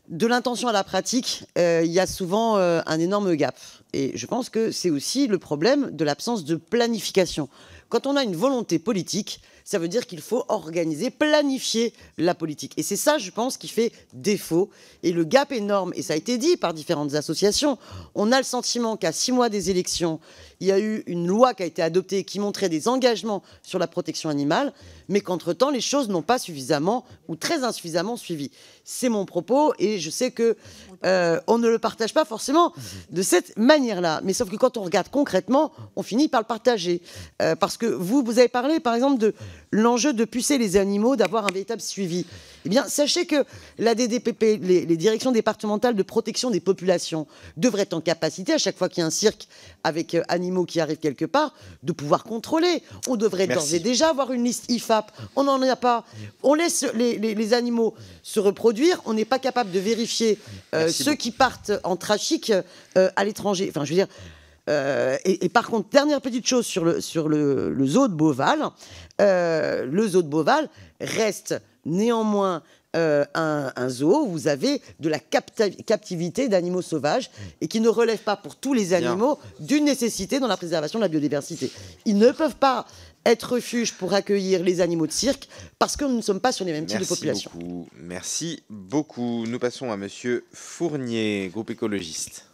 de l'intention à la pratique, il y a souvent un énorme gap. Et je pense que c'est aussi le problème de l'absence de planification. Quand on a une volonté politique, ça veut dire qu'il faut organiser, planifier la politique. Et c'est ça, je pense, qui fait défaut. Et le gap énorme, et ça a été dit par différentes associations, on a le sentiment qu'à 6 mois des élections, il y a eu une loi qui a été adoptée qui montrait des engagements sur la protection animale, mais qu'entre-temps, les choses n'ont pas suffisamment ou très insuffisamment suivi. C'est mon propos, et je sais que on ne le partage pas forcément de cette manière-là. Mais sauf que quand on regarde concrètement, on finit par le partager. Parce que vous avez parlé, par exemple, de l'enjeu de pucer les animaux, d'avoir un véritable suivi. Eh bien, sachez que la DDPP, les directions départementales de protection des populations, devraient être en capacité, à chaque fois qu'il y a un cirque avec animaux qui arrivent quelque part, de pouvoir contrôler. On devrait d'ores et déjà avoir une liste IFAP. On n'en a pas. On laisse les animaux se reproduire. On n'est pas capable de vérifier ceux qui partent en trafic à l'étranger. Enfin, je veux dire... et par contre, dernière petite chose sur le zoo de Beauval. Le zoo de Beauval reste néanmoins un zoo où vous avez de la captivité d'animaux sauvages et qui ne relève pas pour tous les animaux d'une nécessité dans la préservation de la biodiversité. Ils ne peuvent pas être refuge pour accueillir les animaux de cirque parce que nous ne sommes pas sur les mêmes types de populations. Merci beaucoup. Nous passons à Monsieur Fournier, groupe écologiste.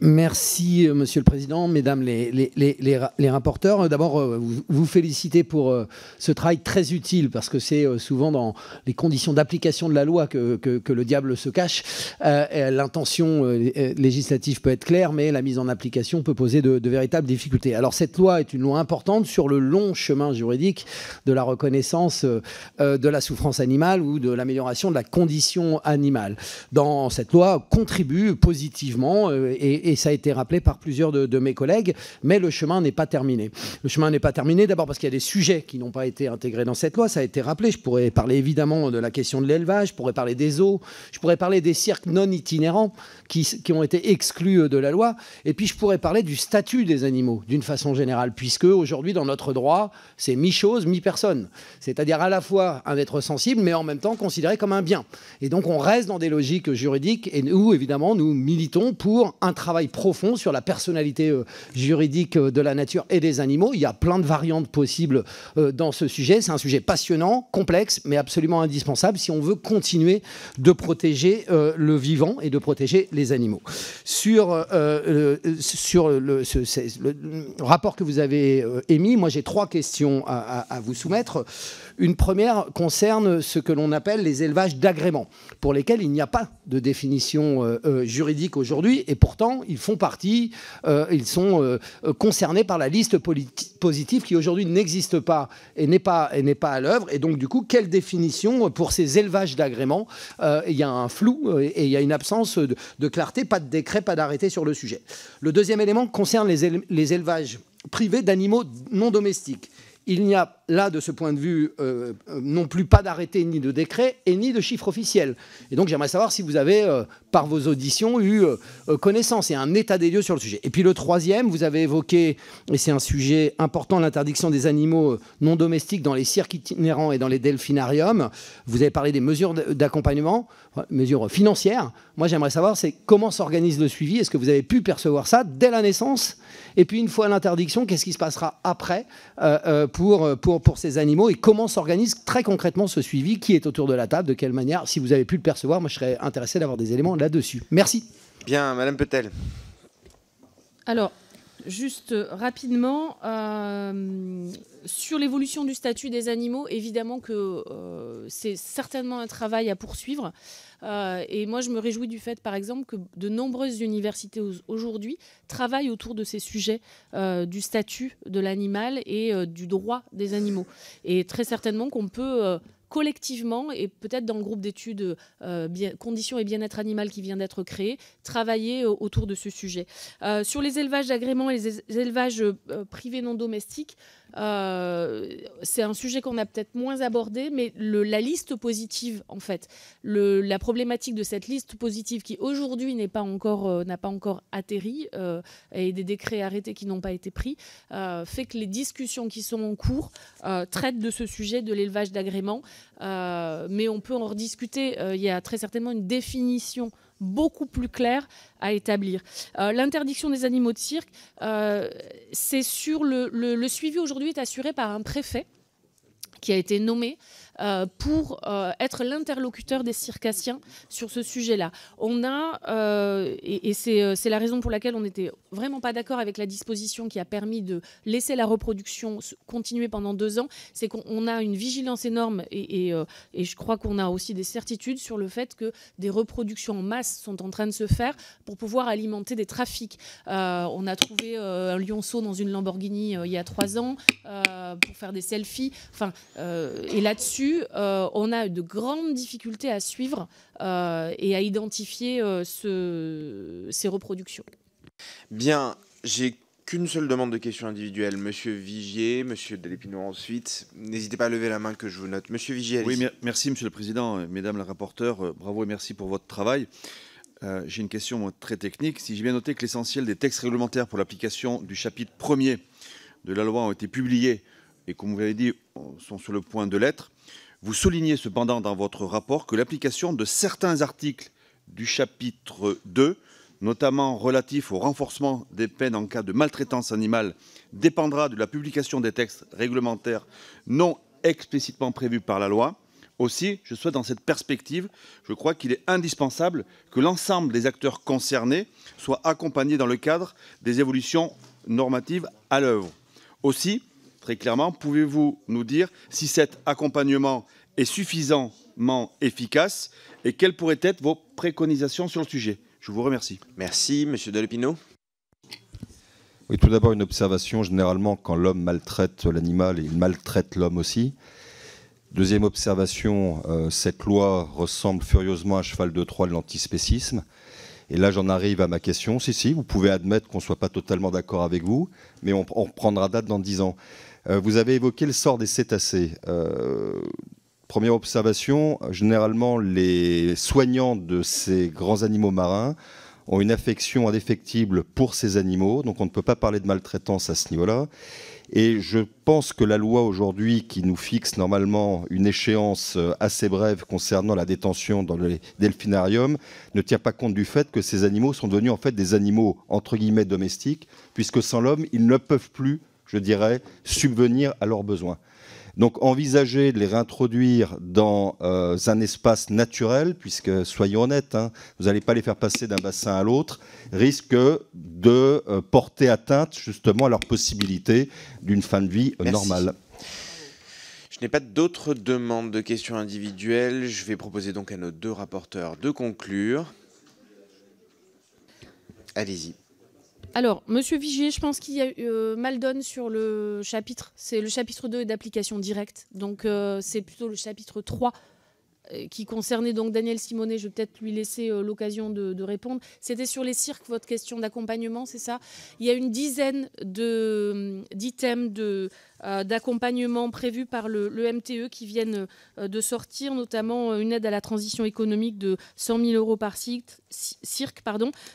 Merci, Monsieur le Président, Mesdames les rapporteurs. D'abord, vous féliciter pour ce travail très utile, parce que c'est souvent dans les conditions d'application de la loi que le diable se cache. L'intention législative peut être claire, mais la mise en application peut poser de véritables difficultés. Alors, cette loi est une loi importante sur le long chemin juridique de la reconnaissance de la souffrance animale ou de l'amélioration de la condition animale. Dans cette loi, contribue positivement et ça a été rappelé par plusieurs de mes collègues, mais le chemin n'est pas terminé. Le chemin n'est pas terminé d'abord parce qu'il y a des sujets qui n'ont pas été intégrés dans cette loi, ça a été rappelé. Je pourrais parler évidemment de la question de l'élevage, je pourrais parler des zoos, je pourrais parler des cirques non itinérants qui ont été exclus de la loi, et puis je pourrais parler du statut des animaux d'une façon générale, puisque aujourd'hui dans notre droit, c'est mi-chose, mi-personne. C'est-à-dire à la fois un être sensible, mais en même temps considéré comme un bien. Et donc on reste dans des logiques juridiques, et où évidemment nous militons pour un travail profond sur la personnalité juridique de la nature et des animaux. Il y a plein de variantes possibles dans ce sujet. C'est un sujet passionnant, complexe, mais absolument indispensable si on veut continuer de protéger le vivant et de protéger les animaux. Sur le rapport que vous avez émis, moi j'ai 3 questions à vous soumettre. Une première concerne ce que l'on appelle les élevages d'agrément, pour lesquels il n'y a pas de définition juridique aujourd'hui, et pourtant ils font partie, ils sont concernés par la liste positive qui aujourd'hui n'existe pas et n'est pas à l'œuvre. Et donc du coup, quelle définition pour ces élevages d'agrément? Il y a un flou et il y a une absence de clarté, pas de décret, pas d'arrêté sur le sujet. Le deuxième élément concerne les élevages privés d'animaux non domestiques. Il n'y a là, de ce point de vue, non plus pas d'arrêté ni de décret et ni de chiffre officiel. Et donc j'aimerais savoir si vous avez, par vos auditions, eu connaissance et un état des lieux sur le sujet. Et puis le troisième, vous avez évoqué, et c'est un sujet important, l'interdiction des animaux non domestiques dans les cirques itinérants et dans les delphinariums. Vous avez parlé des mesures d'accompagnement, mesures financières. Moi, j'aimerais savoir, c'est comment s'organise le suivi. Est-ce que vous avez pu percevoir ça dès la naissance? Et puis, une fois l'interdiction, qu'est-ce qui se passera après pour ces animaux? Et comment s'organise très concrètement ce suivi? Qui est autour de la table? De quelle manière? Si vous avez pu le percevoir, moi, je serais intéressé d'avoir des éléments là-dessus. Merci. Bien, Madame Petel. Alors, juste rapidement, sur l'évolution du statut des animaux, évidemment que c'est certainement un travail à poursuivre. Et moi, je me réjouis du fait, par exemple, que de nombreuses universités aujourd'hui travaillent autour de ces sujets du statut de l'animal et du droit des animaux. Et très certainement qu'on peut collectivement, et peut-être dans le groupe d'études conditions et bien-être animal qui vient d'être créé, travailler autour de ce sujet. Sur les élevages d'agrément et les élevages privés non domestiques, c'est un sujet qu'on a peut-être moins abordé, mais la liste positive, en fait, la problématique de cette liste positive qui aujourd'hui n'a pas encore atterri, et des décrets arrêtés qui n'ont pas été pris, fait que les discussions qui sont en cours traitent de ce sujet de l'élevage d'agrément, mais on peut en rediscuter. Il y a très certainement une définition beaucoup plus clair à établir. L'interdiction des animaux de cirque, c'est sur le suivi aujourd'hui est assuré par un préfet qui a été nommé pour être l'interlocuteur des circassiens sur ce sujet-là. On a, et c'est la raison pour laquelle on n'était vraiment pas d'accord avec la disposition qui a permis de laisser la reproduction continuer pendant 2 ans, c'est qu'on a une vigilance énorme et je crois qu'on a aussi des certitudes sur le fait que des reproductions en masse sont en train de se faire pour pouvoir alimenter des trafics. On a trouvé un lionceau dans une Lamborghini il y a 3 ans pour faire des selfies. Enfin, et là-dessus, on a de grandes difficultés à suivre et à identifier ces reproductions. Bien, j'ai qu'une seule demande de question individuelle. Monsieur Vigier, Monsieur Delépino ensuite. N'hésitez pas à lever la main que je vous note. Monsieur Vigier, allez-y. Oui, merci Monsieur le Président, Mesdames la rapporteure, bravo et merci pour votre travail. J'ai une question très technique. Si j'ai bien noté que l'essentiel des textes réglementaires pour l'application du chapitre 1er de la loi ont été publiés et, comme vous l'avez dit, sont sur le point de l'être, vous soulignez cependant dans votre rapport que l'application de certains articles du chapitre 2, notamment relatifs au renforcement des peines en cas de maltraitance animale, dépendra de la publication des textes réglementaires non explicitement prévus par la loi. Aussi, je souhaite dans cette perspective, je crois qu'il est indispensable que l'ensemble des acteurs concernés soient accompagnés dans le cadre des évolutions normatives à l'œuvre. Aussi, très clairement, pouvez-vous nous dire si cet accompagnement est suffisamment efficace et quelles pourraient être vos préconisations sur le sujet? Je vous remercie. Merci, Monsieur Delépino. Oui, tout d'abord une observation. Généralement, quand l'homme maltraite l'animal, il maltraite l'homme aussi. Deuxième observation, cette loi ressemble furieusement à un cheval de Troie de l'antispécisme. Et là, j'en arrive à ma question. Si, vous pouvez admettre qu'on ne soit pas totalement d'accord avec vous, mais on reprendra date dans 10 ans. Vous avez évoqué le sort des cétacés. Première observation, généralement, les soignants de ces grands animaux marins ont une affection indéfectible pour ces animaux, donc on ne peut pas parler de maltraitance à ce niveau-là. Et je pense que la loi aujourd'hui qui nous fixe normalement une échéance assez brève concernant la détention dans les delphinariums ne tient pas compte du fait que ces animaux sont devenus en fait des animaux entre guillemets domestiques, puisque sans l'homme, ils ne peuvent plus, je dirais, subvenir à leurs besoins. Donc envisager de les réintroduire dans un espace naturel, puisque soyons honnêtes, vous n'allez pas les faire passer d'un bassin à l'autre, risque de porter atteinte justement à leur possibilité d'une fin de vie normale. Je n'ai pas d'autres demandes de questions individuelles. Je vais proposer donc à nos 2 rapporteurs de conclure. Allez-y. Alors, Monsieur Vigier, je pense qu'il y a mal donne sur le chapitre. C'est le chapitre 2 d'application directe. Donc, c'est plutôt le chapitre 3 qui concernait donc Daniel Simonet. Je vais peut-être lui laisser l'occasion de répondre. C'était sur les cirques, votre question d'accompagnement, c'est ça? Il y a une dizaine d'items d'accompagnement prévus par le MTE qui viennent de sortir, notamment une aide à la transition économique de 100 000 euros par cirque,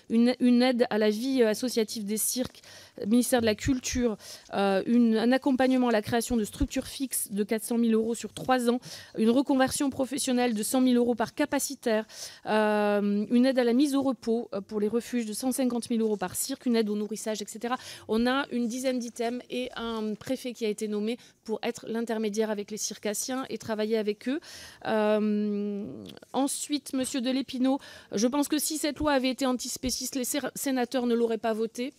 une aide à la vie associative des cirques, ministère de la Culture, un accompagnement à la création de structures fixes de 400 000 euros sur 3 ans, une reconversion professionnelle de 100 000 euros par capacitaire, une aide à la mise au repos pour les refuges de 150 000 euros par cirque, une aide au nourrissage, etc. On a une dizaine d'items et un préfet qui a été nommé pour être l'intermédiaire avec les circassiens et travailler avec eux. Ensuite, Monsieur Delépino, je pense que si cette loi avait été antispéciste, les sénateurs ne l'auraient pas votée.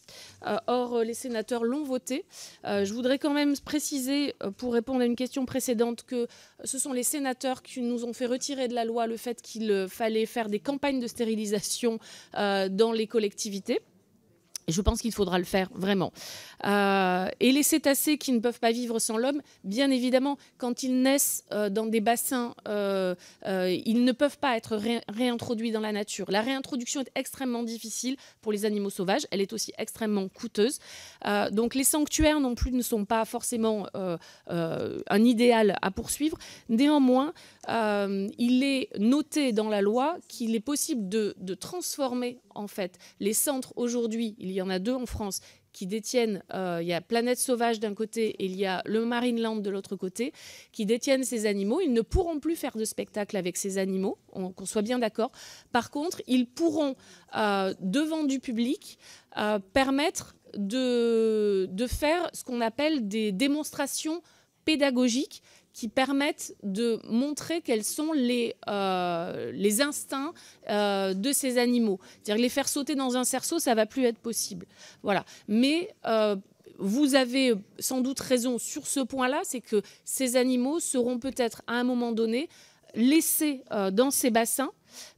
Or, les sénateurs l'ont votée. Je voudrais quand même préciser, pour répondre à une question précédente, que ce sont les sénateurs qui nous ont fait retirer de la loi le fait qu'il fallait faire des campagnes de stérilisation dans les collectivités. Et je pense qu'il faudra le faire, vraiment. Et les cétacés qui ne peuvent pas vivre sans l'homme, bien évidemment, quand ils naissent dans des bassins, ils ne peuvent pas être réintroduits dans la nature. La réintroduction est extrêmement difficile pour les animaux sauvages. Elle est aussi extrêmement coûteuse. Donc les sanctuaires non plus ne sont pas forcément un idéal à poursuivre. Néanmoins, il est noté dans la loi qu'il est possible de transformer en fait les centres aujourd'hui. Il y en a 2 en France qui détiennent, il y a Planète Sauvage d'un côté et il y a le Marineland de l'autre côté, qui détiennent ces animaux. Ils ne pourront plus faire de spectacle avec ces animaux, qu'on soit bien d'accord. Par contre, ils pourront, devant du public, permettre de faire ce qu'on appelle des démonstrations pédagogiques qui permettent de montrer quels sont les instincts de ces animaux. C'est-à-dire les faire sauter dans un cerceau, ça ne va plus être possible. Voilà. Mais vous avez sans doute raison sur ce point-là, c'est que ces animaux seront peut-être à un moment donné laissés dans ces bassins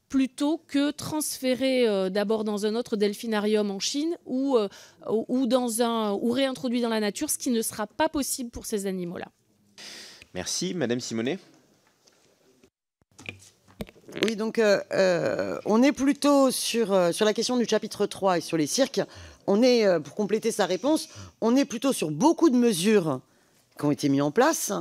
plutôt que transférés d'abord dans un autre delphinarium en Chine ou réintroduits dans la nature, ce qui ne sera pas possible pour ces animaux-là. Merci. Madame Simonet. Oui, donc on est plutôt sur la question du chapitre 3 et sur les cirques. On est, pour compléter sa réponse, on est plutôt sur beaucoup de mesures qui ont été mises en place.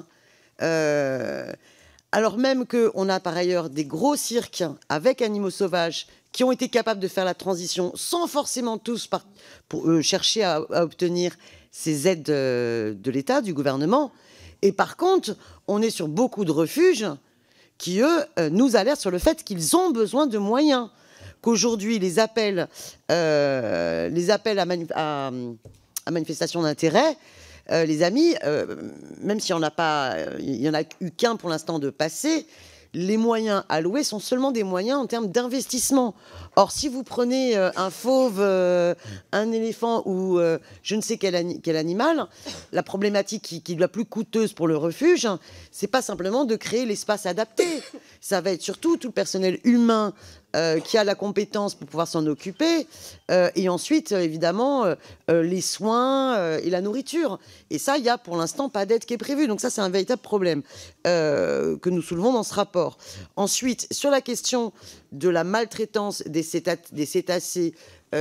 Alors même qu'on a par ailleurs des gros cirques avec animaux sauvages qui ont été capables de faire la transition sans forcément tous chercher à obtenir ces aides de l'État, du gouvernement. Et par contre, on est sur beaucoup de refuges qui, eux, nous alertent sur le fait qu'ils ont besoin de moyens. Qu'aujourd'hui, les appels à manifestation d'intérêt, les amis, même s'il n'y en a eu qu'un pour l'instant de passé, les moyens alloués sont seulement des moyens en termes d'investissement. Or, si vous prenez un fauve, un éléphant ou je ne sais quel animal, la problématique qui est la plus coûteuse pour le refuge, c'est pas simplement de créer l'espace adapté. Ça va être surtout tout le personnel humain qui a la compétence pour pouvoir s'en occuper, et ensuite, évidemment, les soins et la nourriture. Et ça, il n'y a pour l'instant pas d'aide qui est prévue. Donc ça, c'est un véritable problème que nous soulevons dans ce rapport. Ensuite, sur la question de la maltraitance des cétacés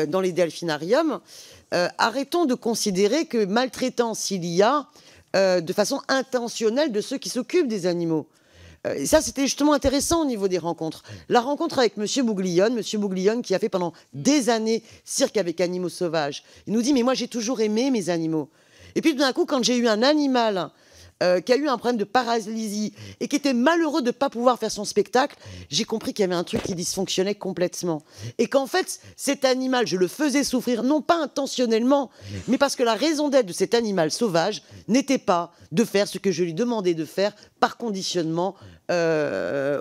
dans les delphinariums, arrêtons de considérer que maltraitance il y a de façon intentionnelle de ceux qui s'occupent des animaux. Et ça, c'était justement intéressant au niveau des rencontres. La rencontre avec M. Bouglione qui a fait pendant des années cirque avec animaux sauvages. Il nous dit, mais moi j'ai toujours aimé mes animaux. Et puis tout d'un coup, quand j'ai eu un animal qui a eu un problème de paralysie et qui était malheureux de ne pas pouvoir faire son spectacle, j'ai compris qu'il y avait un truc qui dysfonctionnait complètement. Et qu'en fait, cet animal, je le faisais souffrir, non pas intentionnellement, mais parce que la raison d'être de cet animal sauvage n'était pas de faire ce que je lui demandais de faire par conditionnement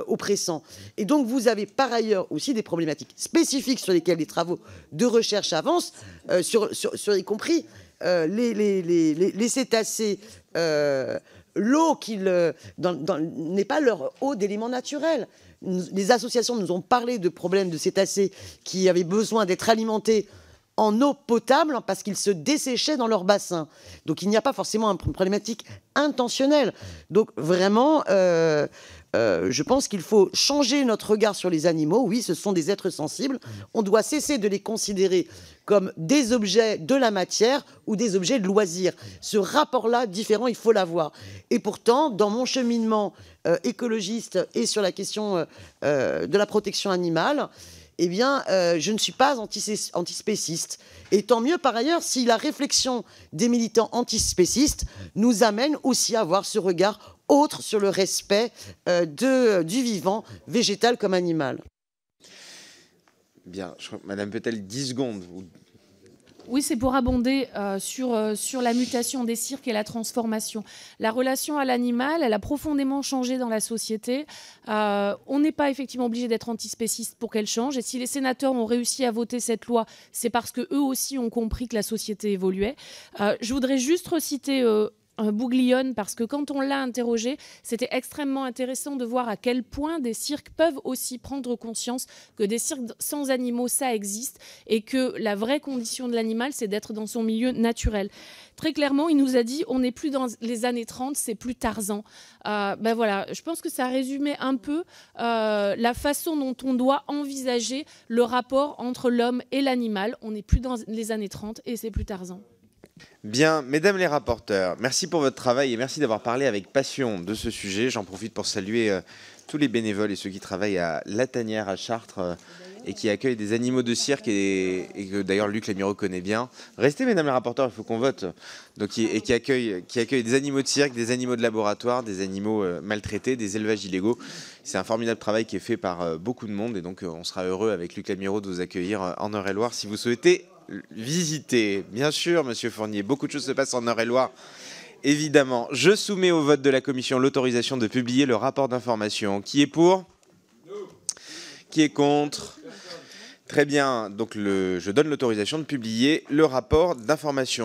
oppressant. Et donc, vous avez par ailleurs aussi des problématiques spécifiques sur lesquelles les travaux de recherche avancent, y compris les cétacés. L'eau n'est pas leur eau d'éléments naturels. Les associations nous ont parlé de problèmes de cétacés qui avaient besoin d'être alimentés en eau potable parce qu'ils se desséchaient dans leur bassin. Donc il n'y a pas forcément une problématique intentionnelle. Donc vraiment, je pense qu'il faut changer notre regard sur les animaux. Oui, ce sont des êtres sensibles. On doit cesser de les considérer comme des objets de la matière ou des objets de loisirs. Ce rapport-là, différent, il faut l'avoir. Et pourtant, dans mon cheminement écologiste et sur la question de la protection animale, eh bien, je ne suis pas antispéciste. Et tant mieux, par ailleurs, si la réflexion des militants antispécistes nous amène aussi à avoir ce regard autre sur le respect du vivant, végétal comme animal. Bien, Madame Petel, 10 secondes. Oui, c'est pour abonder sur la mutation des cirques et la transformation. La relation à l'animal, elle a profondément changé dans la société. On n'est pas effectivement obligé d'être antispéciste pour qu'elle change. Et si les sénateurs ont réussi à voter cette loi, c'est parce qu'eux aussi ont compris que la société évoluait. Je voudrais juste reciter Bouglione, parce que quand on l'a interrogé, c'était extrêmement intéressant de voir à quel point des cirques peuvent aussi prendre conscience que des cirques sans animaux, ça existe, et que la vraie condition de l'animal, c'est d'être dans son milieu naturel. Très clairement, il nous a dit, on n'est plus dans les années 30, c'est plus Tarzan. Ben voilà, je pense que ça résumait un peu la façon dont on doit envisager le rapport entre l'homme et l'animal. On n'est plus dans les années 30 et c'est plus Tarzan. Bien, mesdames les rapporteurs, merci pour votre travail et merci d'avoir parlé avec passion de ce sujet. J'en profite pour saluer tous les bénévoles et ceux qui travaillent à La Tanière à Chartres et qui accueillent des animaux de cirque et que d'ailleurs Luc Lamiro connaît bien. Restez, mesdames les rapporteurs, il faut qu'on vote. Donc, qui accueillent des animaux de cirque, des animaux de laboratoire, des animaux maltraités, des élevages illégaux. C'est un formidable travail qui est fait par beaucoup de monde et donc on sera heureux avec Luc Lamiro de vous accueillir en Eure-et-Loire si vous souhaitez visiter. Bien sûr, Monsieur Fournier, beaucoup de choses se passent en Eure-et-Loire Évidemment, je soumets au vote de la commission l'autorisation de publier le rapport d'information. Qui est pour? Qui est contre? Très bien, donc je donne l'autorisation de publier le rapport d'information.